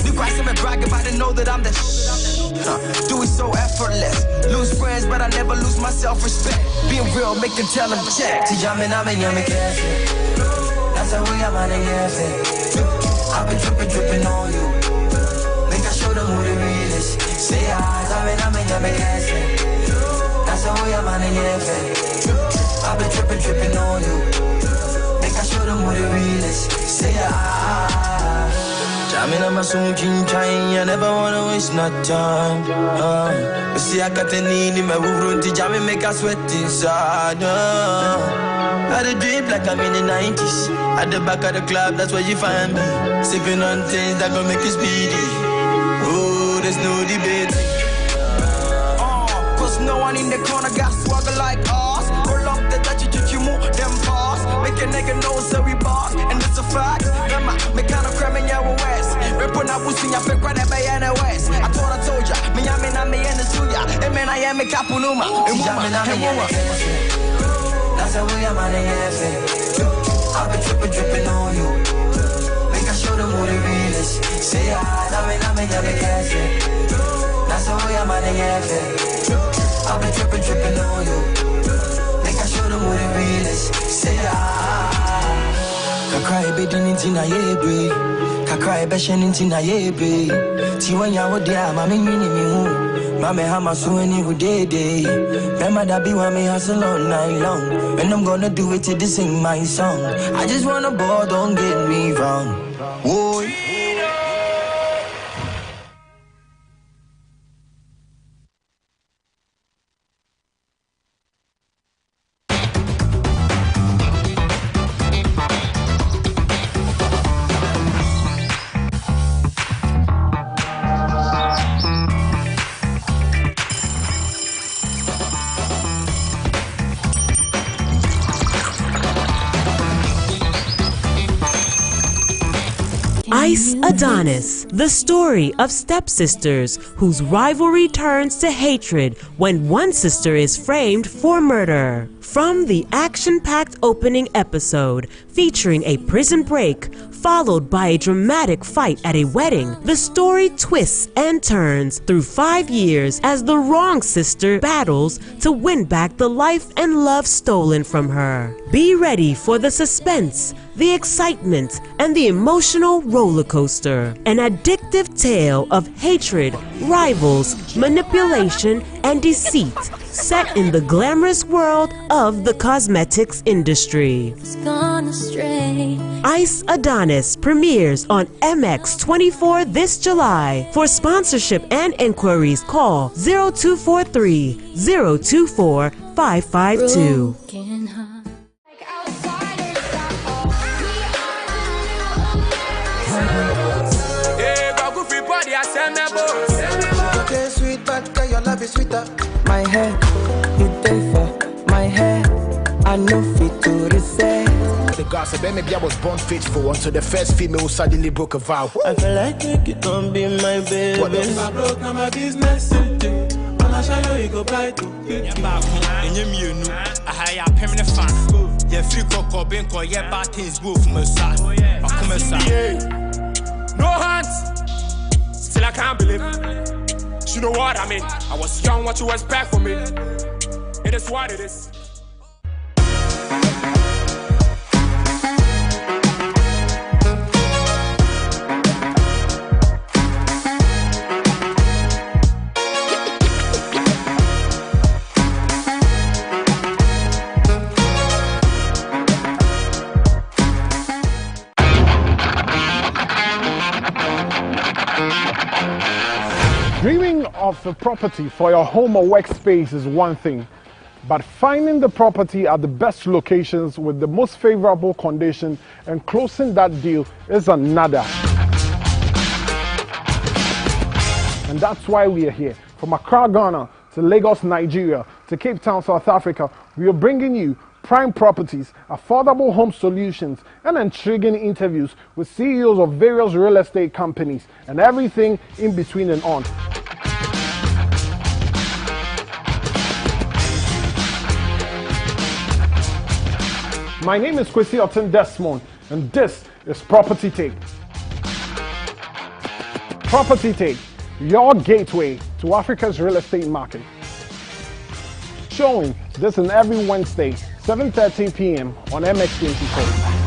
You guys me brag about it know that I'm the do it so effortless. Lose friends, but I never lose my self-respect. Being real, make them tell them check. That's how we are on the I've been dripping on you. Make I show them who the real is. Say that's how we are on the I've been dripping on you. Make I show them who the real is. Say Jamming on my soon I never wanna waste no time. But see I got the need in my room to jam and make us sweat inside. I had a drip like I'm in the 90s. At the back of the club, that's where you find me. Sipping on things that gon' make you speedy. Oh, there's no debate. Cause no one in the corner got swagger like us. Roll up the touchy you move them fast. Make a nigga know so we boss. And it's a fact. Me kind of cramming your west. Repon I was in your pick right by any west. I told ya, me and the suya. And man, I am a capunuma. That's how we are on the I've been dripping on you. Make I show them who the real is. Say that's how we are on the I've been dripping on you. Make I show them who the real is. Say Kakra be doing it in a yebre. Kakra be shining in a yebre. Tiwanya wo dia mama nyini mi hu. Mama hama so any who day. Remember that be when me hustle all night long. And I'm gonna do it till they sing my song. I just wanna ball, don't get me wrong. Whoa. Ice Adonis, the story of stepsisters whose rivalry turns to hatred when one sister is framed for murder. From the action-packed opening episode featuring a prison break followed by a dramatic fight at a wedding, the story twists and turns through 5 years as the wrong sister battles to win back the life and love stolen from her. Be ready for the suspense, the excitement, and the emotional roller coaster. An addictive tale of hatred, rivals, manipulation, and deceit, set in the glamorous world of the cosmetics industry. Ice Adonis premieres on MX24 this July. For sponsorship and inquiries, call 0243 024 552. Okay, sweet, but girl, your love is sweeter. My hair, you take for my hair. I know fit to reset. The gossip, maybe I was born faithful until the first female who suddenly broke a vow. I feel like you don't be my baby. What if I broke, now my business. I'ma show you go buy to. And you know, I hire a permanent fan. Yeah, free cocoa, being called, yeah, bad things go from a side. No hands. Still I can't believe it. You know what I mean? I was young, what you expect from me? It is what it is. of a property for your home or workspace is one thing, but finding the property at the best locations with the most favorable condition and closing that deal is another. And that's why we are here. From Accra, Ghana, to Lagos, Nigeria, to Cape Town, South Africa, we are bringing you prime properties, affordable home solutions, and intriguing interviews with CEOs of various real estate companies and everything in between and on. My name is Kwesi Otten Desmond, and this is Property Take. Property Take, your gateway to Africa's real estate market. Showing this and every Wednesday, 7:30 p.m. on MX24.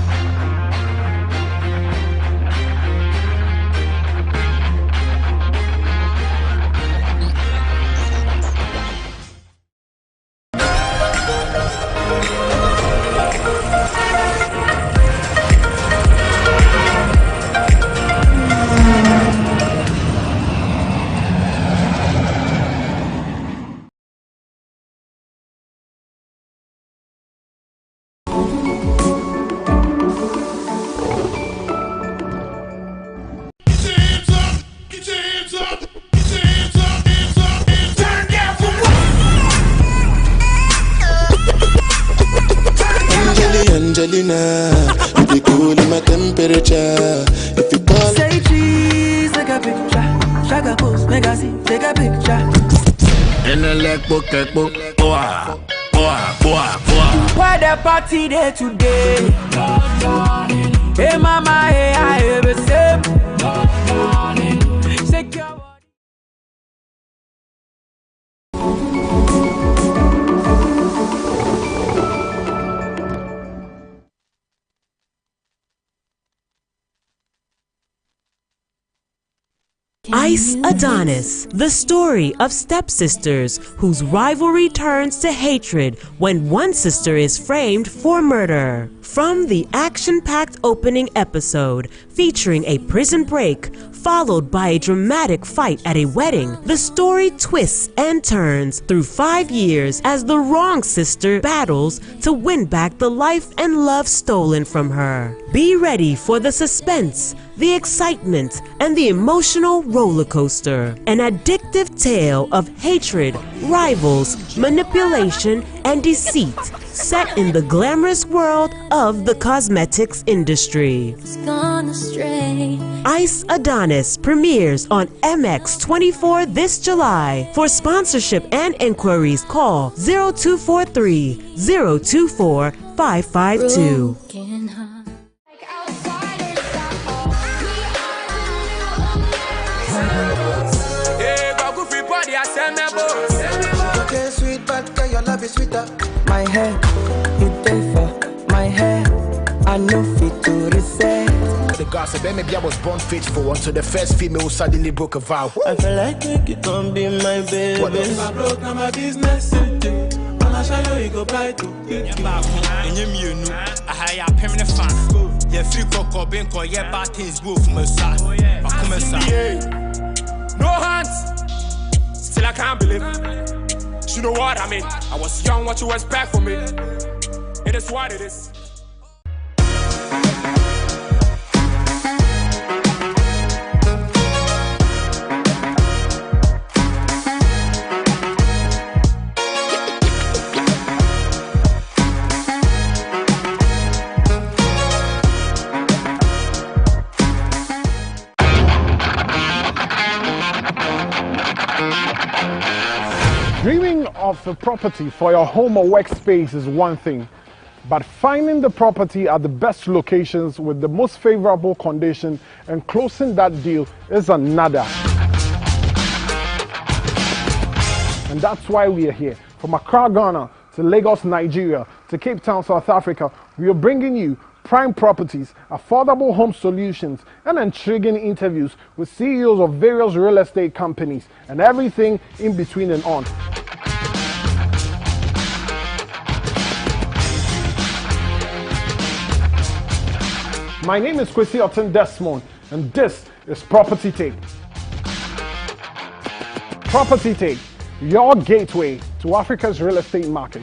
Angelina, you be cool in my temperature. If you call, say cheese, take a picture. Shaka post, make I see, take a picture. In the leg book, boah. Why the party there today? Hey mama, hey I ever say. Ice Adonis, the story of stepsisters whose rivalry turns to hatred when one sister is framed for murder. From the action-packed opening episode featuring a prison break followed by a dramatic fight at a wedding, the story twists and turns through 5 years as the wrong sister battles to win back the life and love stolen from her. Be ready for the suspense, the excitement, and the emotional roller coaster. An addictive tale of hatred, rivals, manipulation, and deceit, set in the glamorous world of the cosmetics industry. Ice Adonis premieres on MX24 this July. For sponsorship and inquiries, call 0243 024 552. Okay, sweet, but girl, your love is sweeter. My hair, you pay for my hair. I know fit to reset. The gossip, maybe I was born faithful until the first female who suddenly broke a vow. I feel like you can be my baby. If I broke, now my business. I'll show you go buy to. And you know, I hire a permanent fan. Yeah, free cocoa, being called, yeah, bad things go from a side. No hands. Still I can't believe it. You know what I mean? I was young, what you expect from me? It is what it is. Dreaming of a property for your home or workspace is one thing, but finding the property at the best locations with the most favorable condition and closing that deal is another. And that's why we are here. From Accra, Ghana, to Lagos, Nigeria, to Cape Town, South Africa, we are bringing you prime properties, affordable home solutions, and intriguing interviews with CEOs of various real estate companies and everything in between and on. My name is Kwesi Otten Desmond, and this is Property Take. Property Take, your gateway to Africa's real estate market.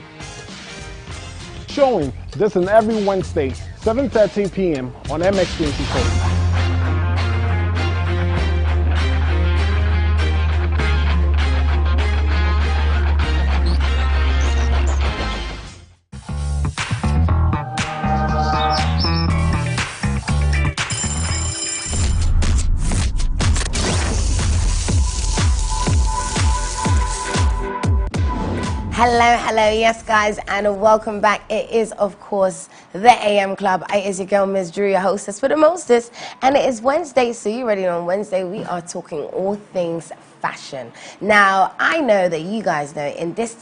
Showing this on every Wednesday, 7:30 p.m. on MX24. Hello, yes guys, and welcome back. It is, of course, the AM Club. It is your girl, MzDru, your hostess for the mostest, and it is Wednesday, so you ready on Wednesday? We are talking all things fashion. Now, I know that you guys know in this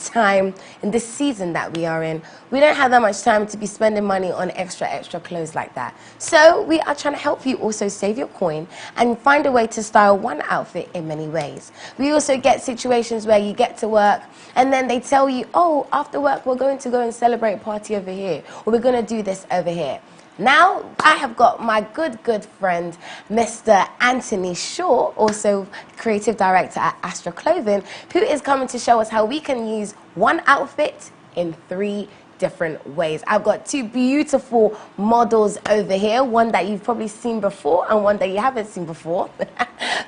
season that we are in, we don't have that much time to be spending money on extra clothes like that. So we are trying to help you also save your coin and find a way to style one outfit in many ways. We also get situations where you get to work and then they tell you, oh, after work we're going to go and celebrate a party over here, or we're going to do this over here. Now, I have got my good friend, Mr. Anthony Shaw, also creative director at Astra Clothing, who is coming to show us how we can use one outfit in 3 different ways. I've got 2 beautiful models over here, one that you've probably seen before and one that you haven't seen before.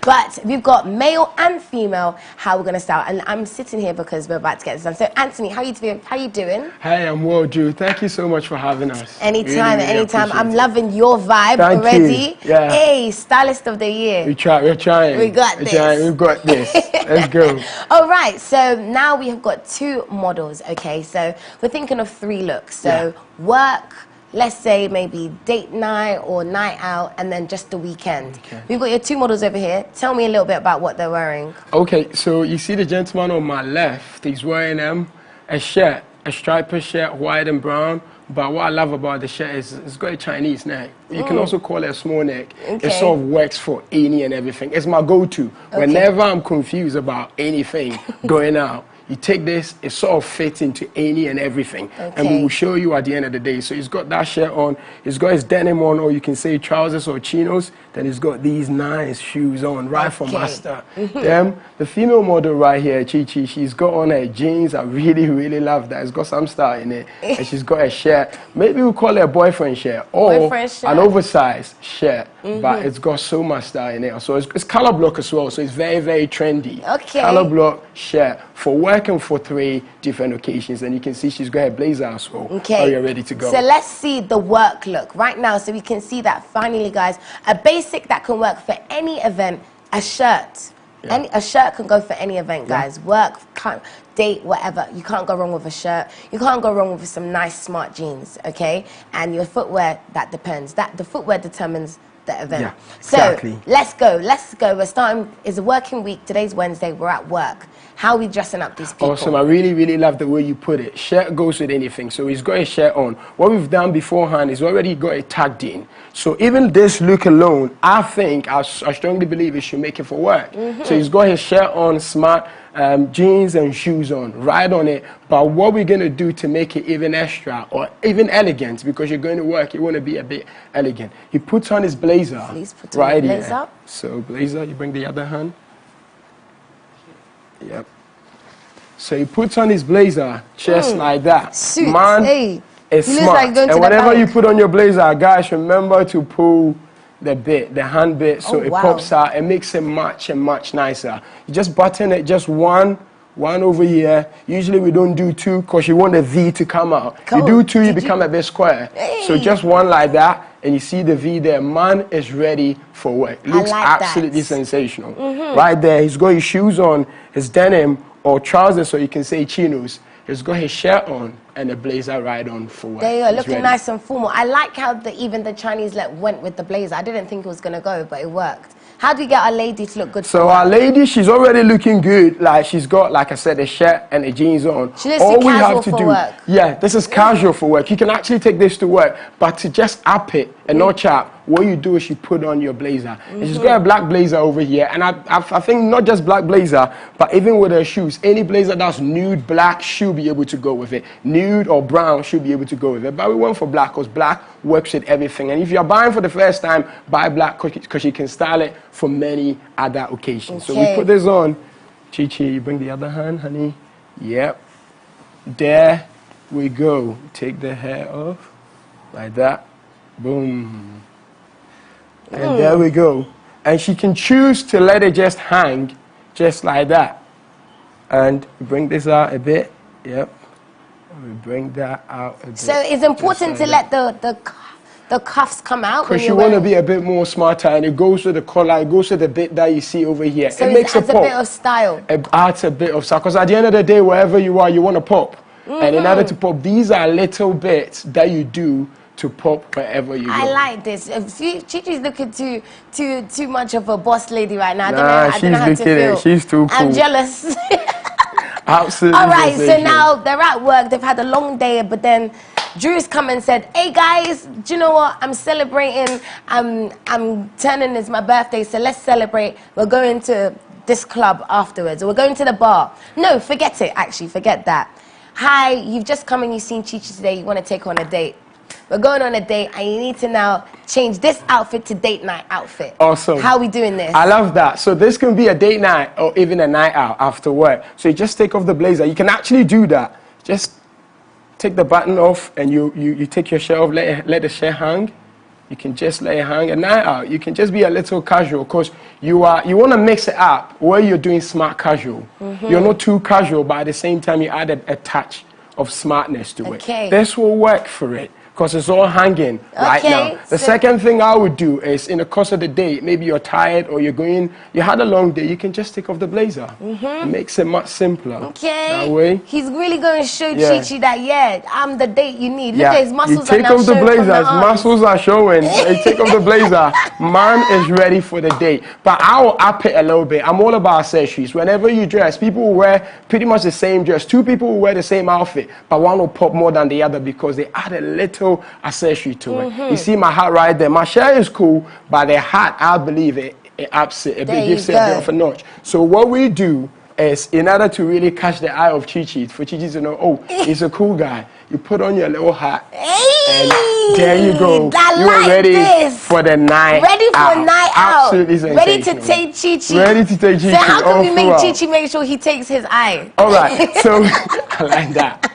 But we've got male and female, how we're going to style. And I'm sitting here because we're about to get this done. So, Anthony, how you doing? Hey, I'm well, Drew. Thank you so much for having us. Anytime, really anytime. I'm loving your vibe already. You. Yeah. Hey, stylist of the year. We're trying. We got this. We've got this. Let's go. All right. So now we have got 2 models. Okay. So we're thinking of 3 looks. So work, let's say maybe date night or night out, and then just the weekend. Okay. We've got your 2 models over here. Tell me a little bit about what they're wearing. Okay, so you see the gentleman on my left, he's wearing a shirt, a striped shirt, white and brown. But what I love about the shirt is it's got a Chinese neck. You can also call it a small neck. Okay. It sort of works for any and everything. It's my go-to. Okay. Whenever I'm confused about anything going out, you take this, it sort of fits into any and everything. Okay. And we will show you at the end of the day. So he's got that shirt on, he's got his denim on, or you can say trousers or chinos. Then he's got these nice shoes on, right from Master. The female model right here, Chi, she's got on her jeans. I really love that. It's got some style in it. And she's got a shirt. Maybe we'll call it a boyfriend shirt or an oversized shirt. But it's got so much style in it. So it's color block as well. So it's very trendy. Okay. Color block shirt for working for 3 different occasions. And you can see she's got her blazer as well. Okay. Are you ready to go? So let's see the work look right now, so we can see that finally, guys, a basic that can work for any event, a shirt. Yeah. A shirt can go for any event, guys. Work, date, whatever. You can't go wrong with a shirt. You can't go wrong with some nice, smart jeans, okay? And your footwear, that depends. The footwear determines the event. Yeah, exactly. So let's go. We're starting, it's a working week. Today's Wednesday. We're at work. How are we dressing up these people? Awesome. I really love the way you put it. Shirt goes with anything. So he's got a shirt on. What we've done beforehand is already got it tagged in. So even this look alone, I strongly believe it should make it for work. So he's got his shirt on, smart jeans and shoes on, right on it. But what we're going to do to make it even extra or even elegant, because you're going to work, you want to be a bit elegant. He puts on his blazer. Please put on right your blazer. Here. So blazer, you bring the other hand. Yep. So he puts on his blazer just like that. Suit. Man, hey. It's smart. Like and whenever you put on your blazer, guys, remember to pull the hand bit, so it pops out. It makes it much nicer. You just button it, just one over here. Usually we don't do 2 because you want the V to come out. Cool. You do 2, you become a bit square. Hey. So just 1 like that, and you see the V there. Man is ready for work. It looks absolutely sensational. Right there, he's got his shoes on, his denim or trousers, so you can say chinos. He's got his shirt on and a blazer right on for work. There you go, looking nice and formal. I like how even the Chinese went with the blazer. I didn't think it was going to go, but it worked. How do we get our lady to look good for work? Our lady, she's already looking good. Like, she's got, like I said, a shirt and a jeans on. She looks casual for work. Yeah, this is casual for work. You can actually take this to work, but to just up it and not chap, what you do is you put on your blazer. And she's got a black blazer over here, and I think not just black blazer, but even with her shoes, any blazer that's nude black should be able to go with it. Nude or brown should be able to go with it. But we went for black because black works with everything. And if you're buying for the first time, buy black because you can style it for many other occasions. So we put this on Chi, you bring the other hand, honey. Yep. There we go. Take the hair off. Like that. Boom. And there we go. And she can choose to let it just hang, just like that. And bring this out a bit. Yep. We bring that out a bit. So it's important to let the cuffs come out. Because you want to be a bit more smarter, and it goes with the collar, it goes with the bit that you see over here. So it makes adds a bit of style. It adds a bit of style. Because at the end of the day, wherever you are, you want to pop. And in order to pop, these are little bits that you do to pop wherever you go. I like this. Chichi's looking too much of a boss lady right now. I don't know how to feel. She's too cool. I'm jealous. Absolutely. All right, so now they're at work. They've had a long day, but then Drew's come and said, "Hey guys, do you know what? I'm celebrating. I'm turning. It's my birthday, so let's celebrate. We're going to this club afterwards. We're going to the bar. No, forget it. Actually, forget that. Hi, you've just come and you've seen Chichi today. You want to take her on a date. We're going on a date, and you need to now change this outfit to date night outfit. Awesome. How are we doing this? I love that. So this can be a date night or even a night out after work. So you just take off the blazer. You can actually do that. Just take the button off, and you take your shirt off, let the shirt hang. You can just let it hang. A night out, you can just be a little casual, because you want to mix it up where you're doing smart casual. You're not too casual, but at the same time you add a touch of smartness to it. This will work for it, because it's all hanging right now. The second thing I would do is, in the course of the day, maybe you're tired or you had a long day, you can just take off the blazer. It makes it much simpler. That way. He's really going to show Chichi that, I'm the date you need. Look at his muscles are now showing. You take off the blazer, his muscles are showing. You take off the blazer, man is ready for the date. But I will up it a little bit. I'm all about accessories. Whenever you dress, people will wear pretty much the same dress. Two people will wear the same outfit, but one will pop more than the other because they add a little accessory to it. You see my hat right there. My shirt is cool, but the hat, I believe it ups it a bit, gives it a bit of a notch. So what we do is, in order to really catch the eye of Chichi, for Chichi to know, oh, he's a cool guy, you put on your little hat, and there you go. You are ready for the night out. Ready for a night out. Absolutely sensational. Ready to take Chichi. Ready to take Chichi. So how can we make Chichi make sure he takes his eye? All right, so I like that.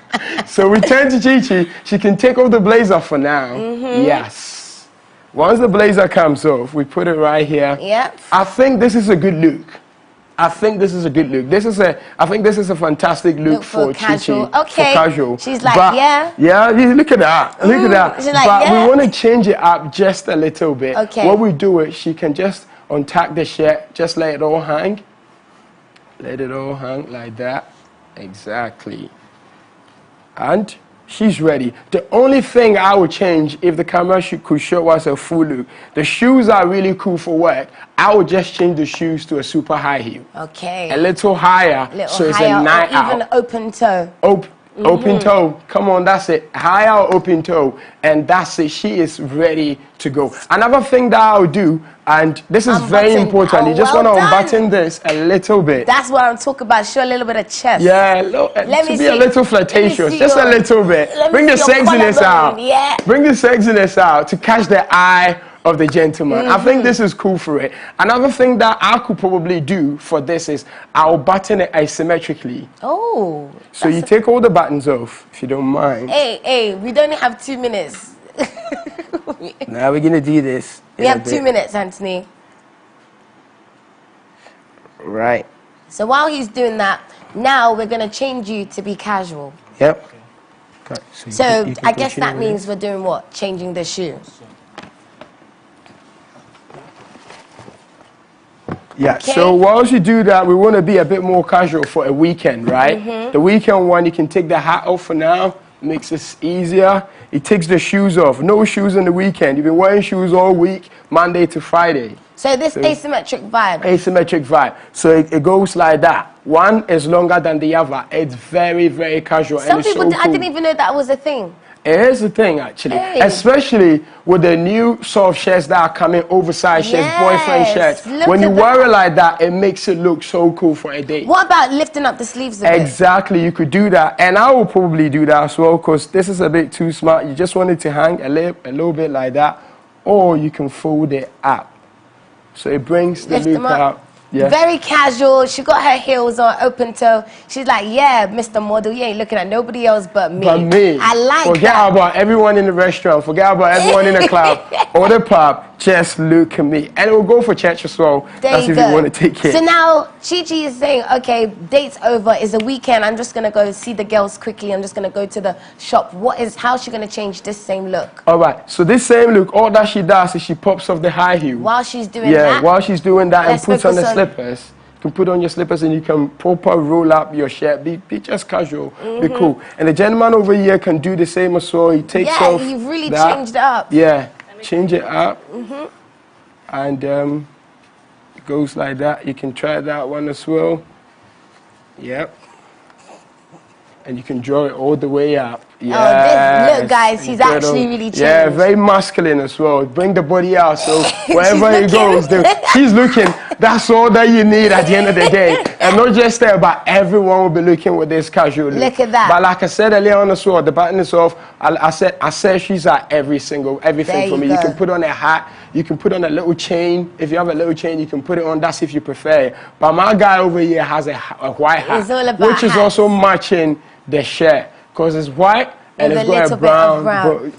So we turn to Chichi. She can take off the blazer for now. Yes. Once the blazer comes off, we put it right here. Yep. I think this is a good look. I think this is a good look. I think this is a fantastic look for casual. Chichi. Okay. For casual. She's like, yeah. Yeah, look at that. Look at that. She's like, but yeah. we want to change it up just a little bit. Okay. What we do is, she can just untuck the shirt, just let it all hang. Let it all hang like that. Exactly. And she's ready. The only thing I would change, if the camera could show us a full look, the shoes are really cool for work. I would just change the shoes to a super high heel. Okay. A little higher, so it's a night out. Even open toe. Open toe. Come on, that's it. Higher open toe. And that's it. She is ready to go. Another thing that I would do, and this is very important, you just want to unbutton this a little bit. That's what I'm talking about. Show a little bit of chest. Yeah, to be a little flirtatious. Just a little bit. Bring the sexiness out. Yeah. Bring the sexiness out to catch the eye of the gentleman. I think this is cool for it. Another thing that I could probably do for this is, I'll button it asymmetrically. Oh. So you take all the buttons off, if you don't mind. Hey, we don't have 2 minutes. Now we're going to do this. We have 2 minutes, Anthony. Right. So while he's doing that, now we're going to change you to be casual. Yep. Okay. So I guess that means we're doing what? Changing the shoe. Yeah, okay. So whilst you do that, we want to be a bit more casual for a weekend, right? The weekend one, you can take the hat off for now, makes it easier. It takes the shoes off. No shoes on the weekend. You've been wearing shoes all week, Monday to Friday. So this asymmetric vibe. Asymmetric vibe. So it goes like that. One is longer than the other. It's very, very casual. Some and people, it's so cool. I didn't even know that was a thing. It is a thing, actually. Hey. Especially with the new sort of shirts that are coming, oversized shirts, boyfriend shirts. When you wear it like that, it makes it look so cool for a date. What about lifting up the sleeves a bit? Exactly, you could do that. And I will probably do that as well, because this is a bit too smart. You just want it to hang a little bit like that, or you can fold it up. So it brings the look out. Yeah. Very casual. She got her heels on, open toe. She's like, yeah, Mr. Model, you ain't looking at nobody else but me. I like Forget that. about everyone in the restaurant. Forget about everyone in the club or the pub. Just look at me. And it will go for church as well. That's if you want to take care. So now, Chi-Chi is saying, okay, date's over. It's a weekend. I'm just going to go see the girls quickly. I'm just going to go to the shop. How's she going to change this same look? All right. So this same look, all that she does is she pops off the high heel. While she's doing that? Yeah, while she's doing that and puts on the slippers. You can put on your slippers and you can proper roll up your shirt. Be just casual. Be cool. And the gentleman over here can do the same as well. He takes off. Yeah, you've really changed it up. Yeah, change it up. And it goes like that. You can try that one as well. Yep. And you can draw it all the way up. Yes. Oh, look, guys, he's actually really changed. Yeah, very masculine as well. Bring the body out, so wherever he goes, she's looking. That's all that you need at the end of the day. And not just there, but everyone will be looking with this casual look. Look at that. But like I said earlier on as well, the button is off. I said she's at everything for me. You can put on a hat. You can put on a little chain. If you have a little chain, you can put it on. That's if you prefer it. But my guy over here has a white hat, it's all about which is also matching the shirt. Because it's white and it's got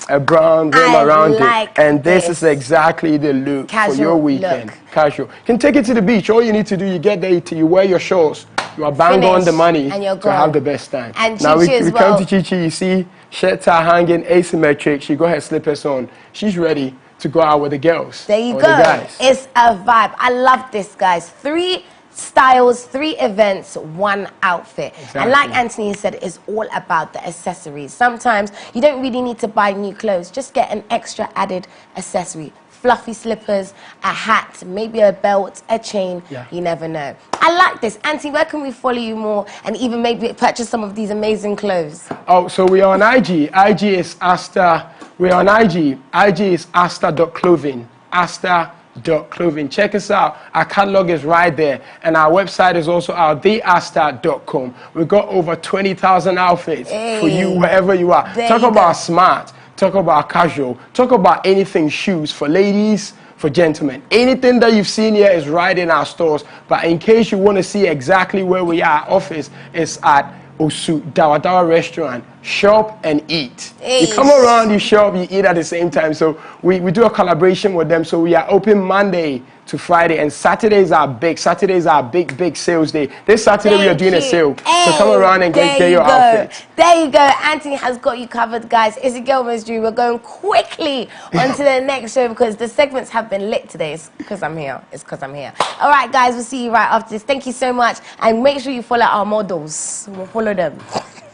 a brown rim around it. And this is exactly the look for your weekend. Casual. You can take it to the beach. All you need to do, you get there, you wear your shorts, you are bang on the money to have the best time. And now we come to Chi-Chi, you see, shirt tie hanging, asymmetric. She got her slippers on. She's ready to go out with the girls. There you go. The guys. It's a vibe. I love this, guys. 3 styles, 3 events, 1 outfit. Exactly. And like Anthony said, it's all about the accessories. Sometimes you don't really need to buy new clothes. Just get an extra added accessory. Fluffy slippers, a hat, maybe a belt, a chain. Yeah. You never know. I like this. Anthony, where can we follow you more and even maybe purchase some of these amazing clothes? Oh, so we're on IG. IG is Asta. We're on IG. IG is Asta.clothing. Asta.clothing. Check us out. Our catalog is right there. And our website is also out, theasta.com. We've got over 20,000 outfits for you wherever you are. Talk about smart. Talk about casual. Talk about anything shoes for ladies, for gentlemen. Anything that you've seen here is right in our stores. But in case you want to see exactly where we are, our office is at Osu Dawa Dawa Restaurant. Shop and eat. You come around, you shop, you eat at the same time. So we do a collaboration with them. So we are open Monday to Friday, and Saturdays are big. Saturdays are big sales day. This Saturday we are doing a sale. So come around and get your outfit. There you go. Anthony has got you covered, guys. It's your girl, MzDru. We're going quickly on to the next show because the segments have been lit today. It's because I'm here. It's because I'm here. All right, guys, we'll see you right after this. Thank you so much. And make sure you follow our models. We'll follow them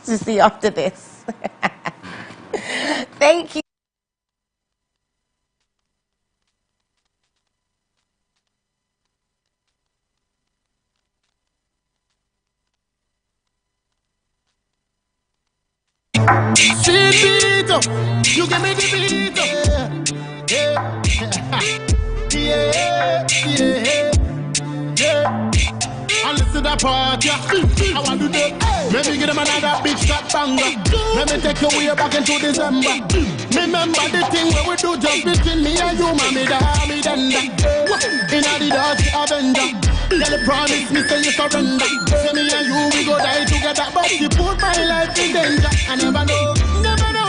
to see you after this. Thank you. You give me the beat, I listen to that part, I want to do maybe get them another big shot banger. Let me take you way back into December. Remember the thing where we do just between me and you, mommy, me denda. In the Dutch Avenger. Girl, promise me say you surrender. Say me and you, we go die together. But you put my life in danger. I never know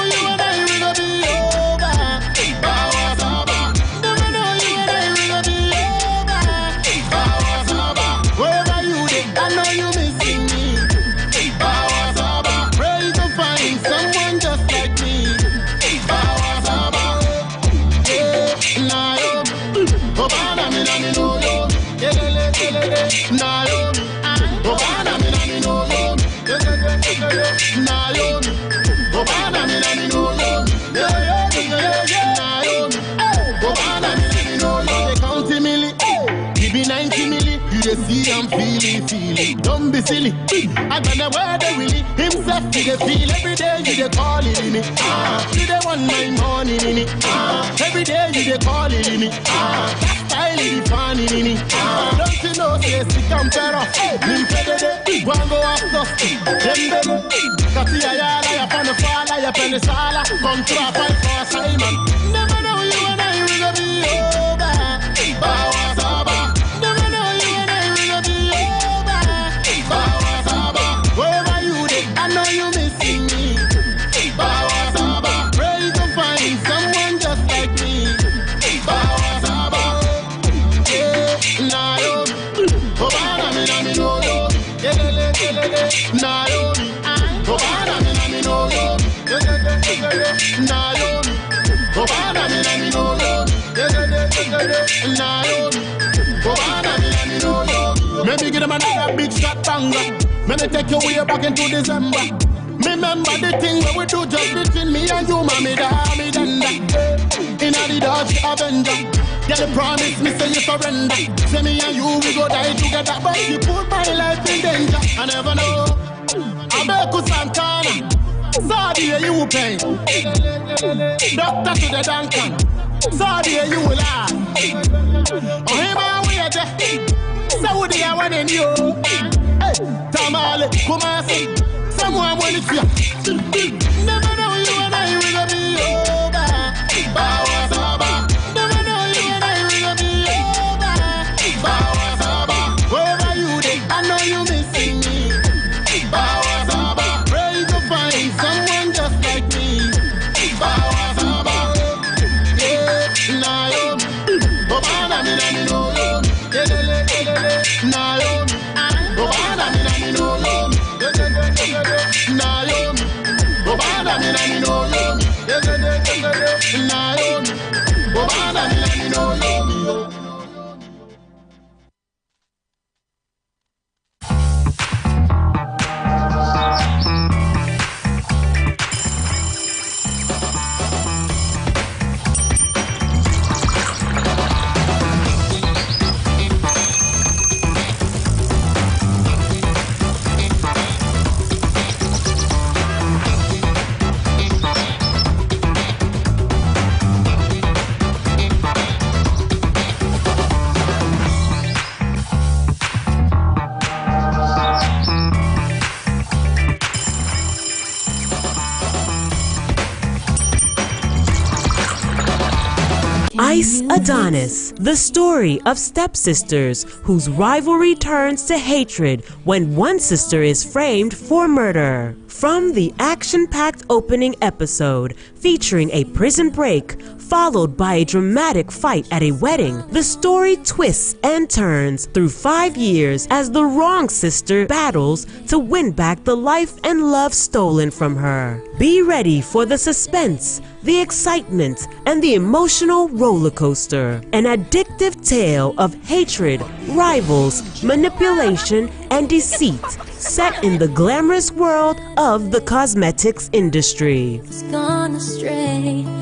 you and I will go be over. Never know you and I will go be over. Wherever you did, I know you missing me. Pray to find someone just like me. See I'm feeling. Don't be silly. I gonna wear the willy. Himself you the feel every day you the calling me. You the want my money in it. Every day you the calling me. That style is funny in it. Don't you know say sick and better. One go after. Kasi ayala ya pan fala ya pen sala. Contra fight for Simon. Never know you and I will be over. Naomi. Obana me na me no yo. Naomi. Obana me na me no yo. Naomi. Obana me na me no yo. Maybe give them another big shot banger. Maybe take you way back into December. Remember the thing where we do just between me and you, mommy, da, me, danda. In a the Dodge Avenger. Yeah, you promise me, say you surrender. Say me and you, we go die together. But you put my life in danger. I never know. I bet you Santana. Sorry, you pay. Doctor to the Duncan. Sorry, you will lie. Oh, him, I wait. Saudi, I want in you. Hey, Tamale, Kumasi. Someone want to see. Never know you and I will be over. Bawa Saba. Never know you and I will be over. Bawa Saba. Wherever you dey, I know you missing me. Bawa Saba. Pray to find someone just like me. Bawa Saba. Yeah, Naomi. Obana me na me no yo. Naomi. Obana me na me no yo. Naomi, Obana me na me no yo. Naomi, Obana me na me no yo. Ice Adonis, the story of stepsisters whose rivalry turns to hatred when one sister is framed for murder. From the action-packed opening episode featuring a prison break followed by a dramatic fight at a wedding, the story twists and turns through 5 years as the wrong sister battles to win back the life and love stolen from her. Be ready for the suspense, the excitement, and the emotional roller coaster. An addictive tale of hatred, rivals, manipulation, and deceit, set in the glamorous world of the cosmetics industry.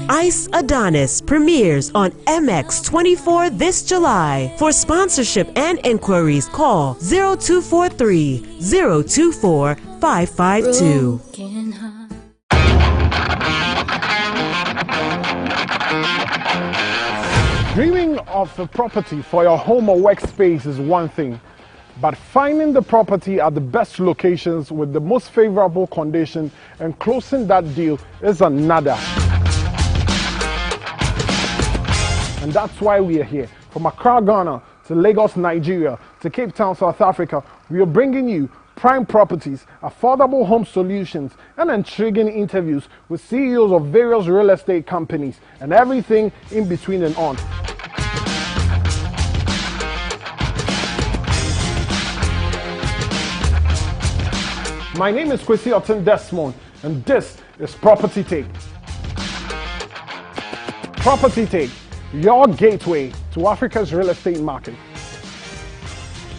Ice Adonis premieres on MX24 this July. For sponsorship and inquiries, call 0243 024 552. Dreaming of a property for your home or workspace is one thing, but finding the property at the best locations with the most favorable condition and closing that deal is another. And that's why we are here. From Accra, Ghana to Lagos, Nigeria to Cape Town, South Africa, we are bringing you prime properties, affordable home solutions, and intriguing interviews with CEOs of various real estate companies and everything in between and on. My name is Kwesi Otten Desmond, and this is Property Take. Property Take, your gateway to Africa's real estate market.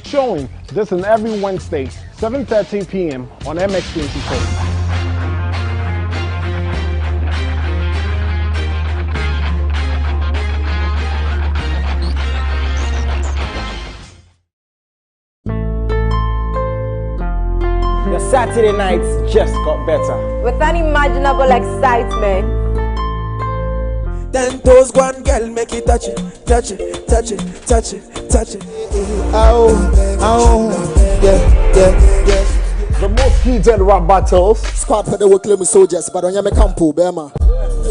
Showing this on every Wednesday, 7:13 p.m. on MX24. Your Saturday nights just got better. With unimaginable excitement. Ten toes, one girl, make it touch it, touch it, touch it, touch it, touch it. Ow, ow, yeah, yeah, yeah. The most heated rap battles. Squad for the work soldiers, but on your campo, Bema.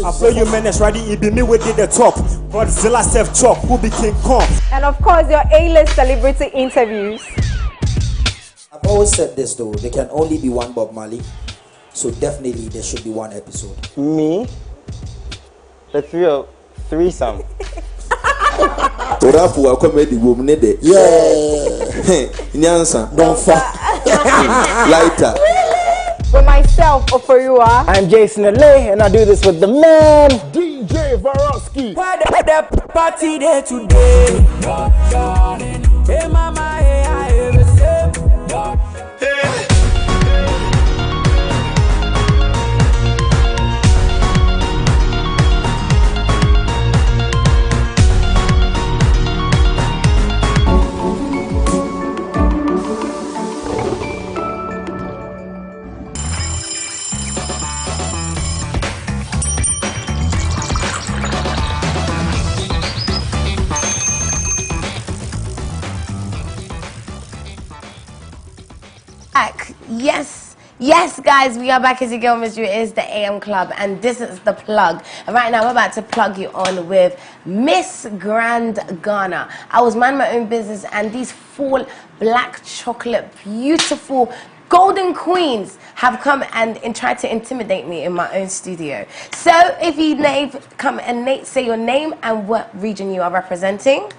I blow you menace ready, it be me with the top. Godzilla self chop, who be King Kong. And of course, your A-list celebrity interviews. I've always said this though, there can only be one Bob Marley, so definitely there should be one episode. Me? The threesome. Orafu welcome the woman there. Yeah. Nyansa. Don't fuck. Lighter. With myself, Oforiwa. I'm Jason Alay, and I do this with the man, DJ Varosky. Why the party there today? Hey mama, hey I ever say. Yes, guys, we are back as your girl, MzDru. It is the AM Club, and this is the plug. And right now, we're about to plug you on with Miss Grand Ghana. I was minding my own business, and these 4 black chocolate, beautiful, golden queens have come and tried to intimidate me in my own studio. So, if you come and say your name and what region you are representing,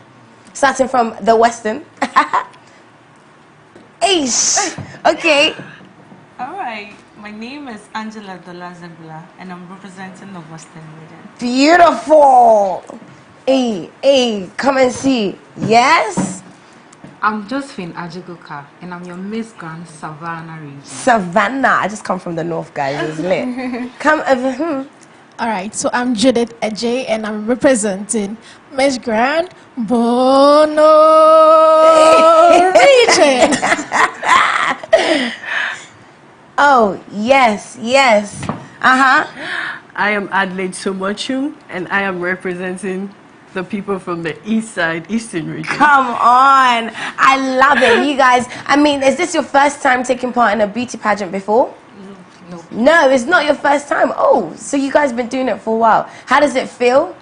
starting from the Western. Aish. Okay. All right, my name is Angela Dolazebula, and I'm representing the Western region. Beautiful. Hey, come and see. Yes? I'm Josephine Ajigoka, and I'm your Miss Grand Savannah region. Savannah. I just come from the north, guys. It's lit. Come over. All right, so I'm Judith Ajay, and I'm representing Miss Grand Bono region. Oh, yes. I am Adelaide Somochum, and I am representing the people from the east side, eastern region. Come on. I love it. You guys, I mean, is this your first time taking part in a beauty pageant before? No. No, it's not your first time. Oh, so you guys been doing it for a while. How does it feel?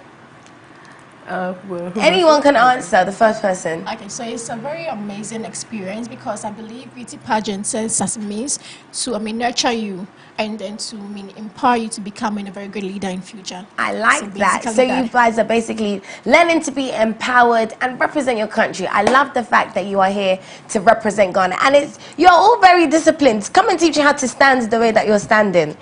Well, anyone can answer, the first person. Okay, so it's a very amazing experience because I believe beauty pageant says as it means to nurture you and then to empower you to becoming a very good leader in future. I like that. So you guys are basically learning to be empowered and represent your country. I love the fact that you are here to represent Ghana, and you're all very disciplined. Come and teach you how to stand the way that you're standing.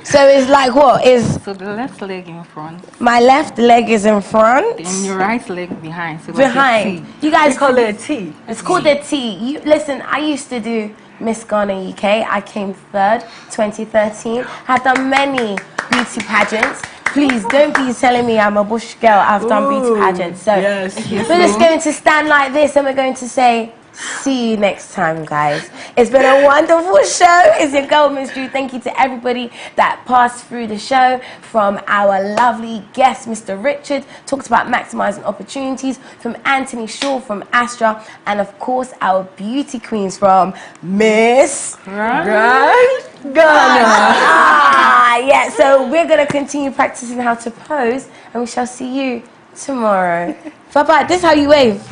So it's like what is? So the left leg in front. My left leg is in front. And your right leg behind. So behind. You guys call it a T. It's called a T. Listen, I used to do Miss Ghana UK. I came 3rd, 2013. Had done many beauty pageants. Please don't be telling me I'm a bush girl. I've done beauty pageants. So yes. We're just going to stand like this and we're going to say, see you next time, guys. It's been a wonderful show. It's your girl, MzDru. Thank you to everybody that passed through the show. From our lovely guest, Mr. Richard, talked about maximizing opportunities. From Anthony Shaw, from Astra, and of course our beauty queens from Miss Grand Ghana. Yeah. So we're gonna continue practicing how to pose, and we shall see you tomorrow. Bye bye. This is how you wave.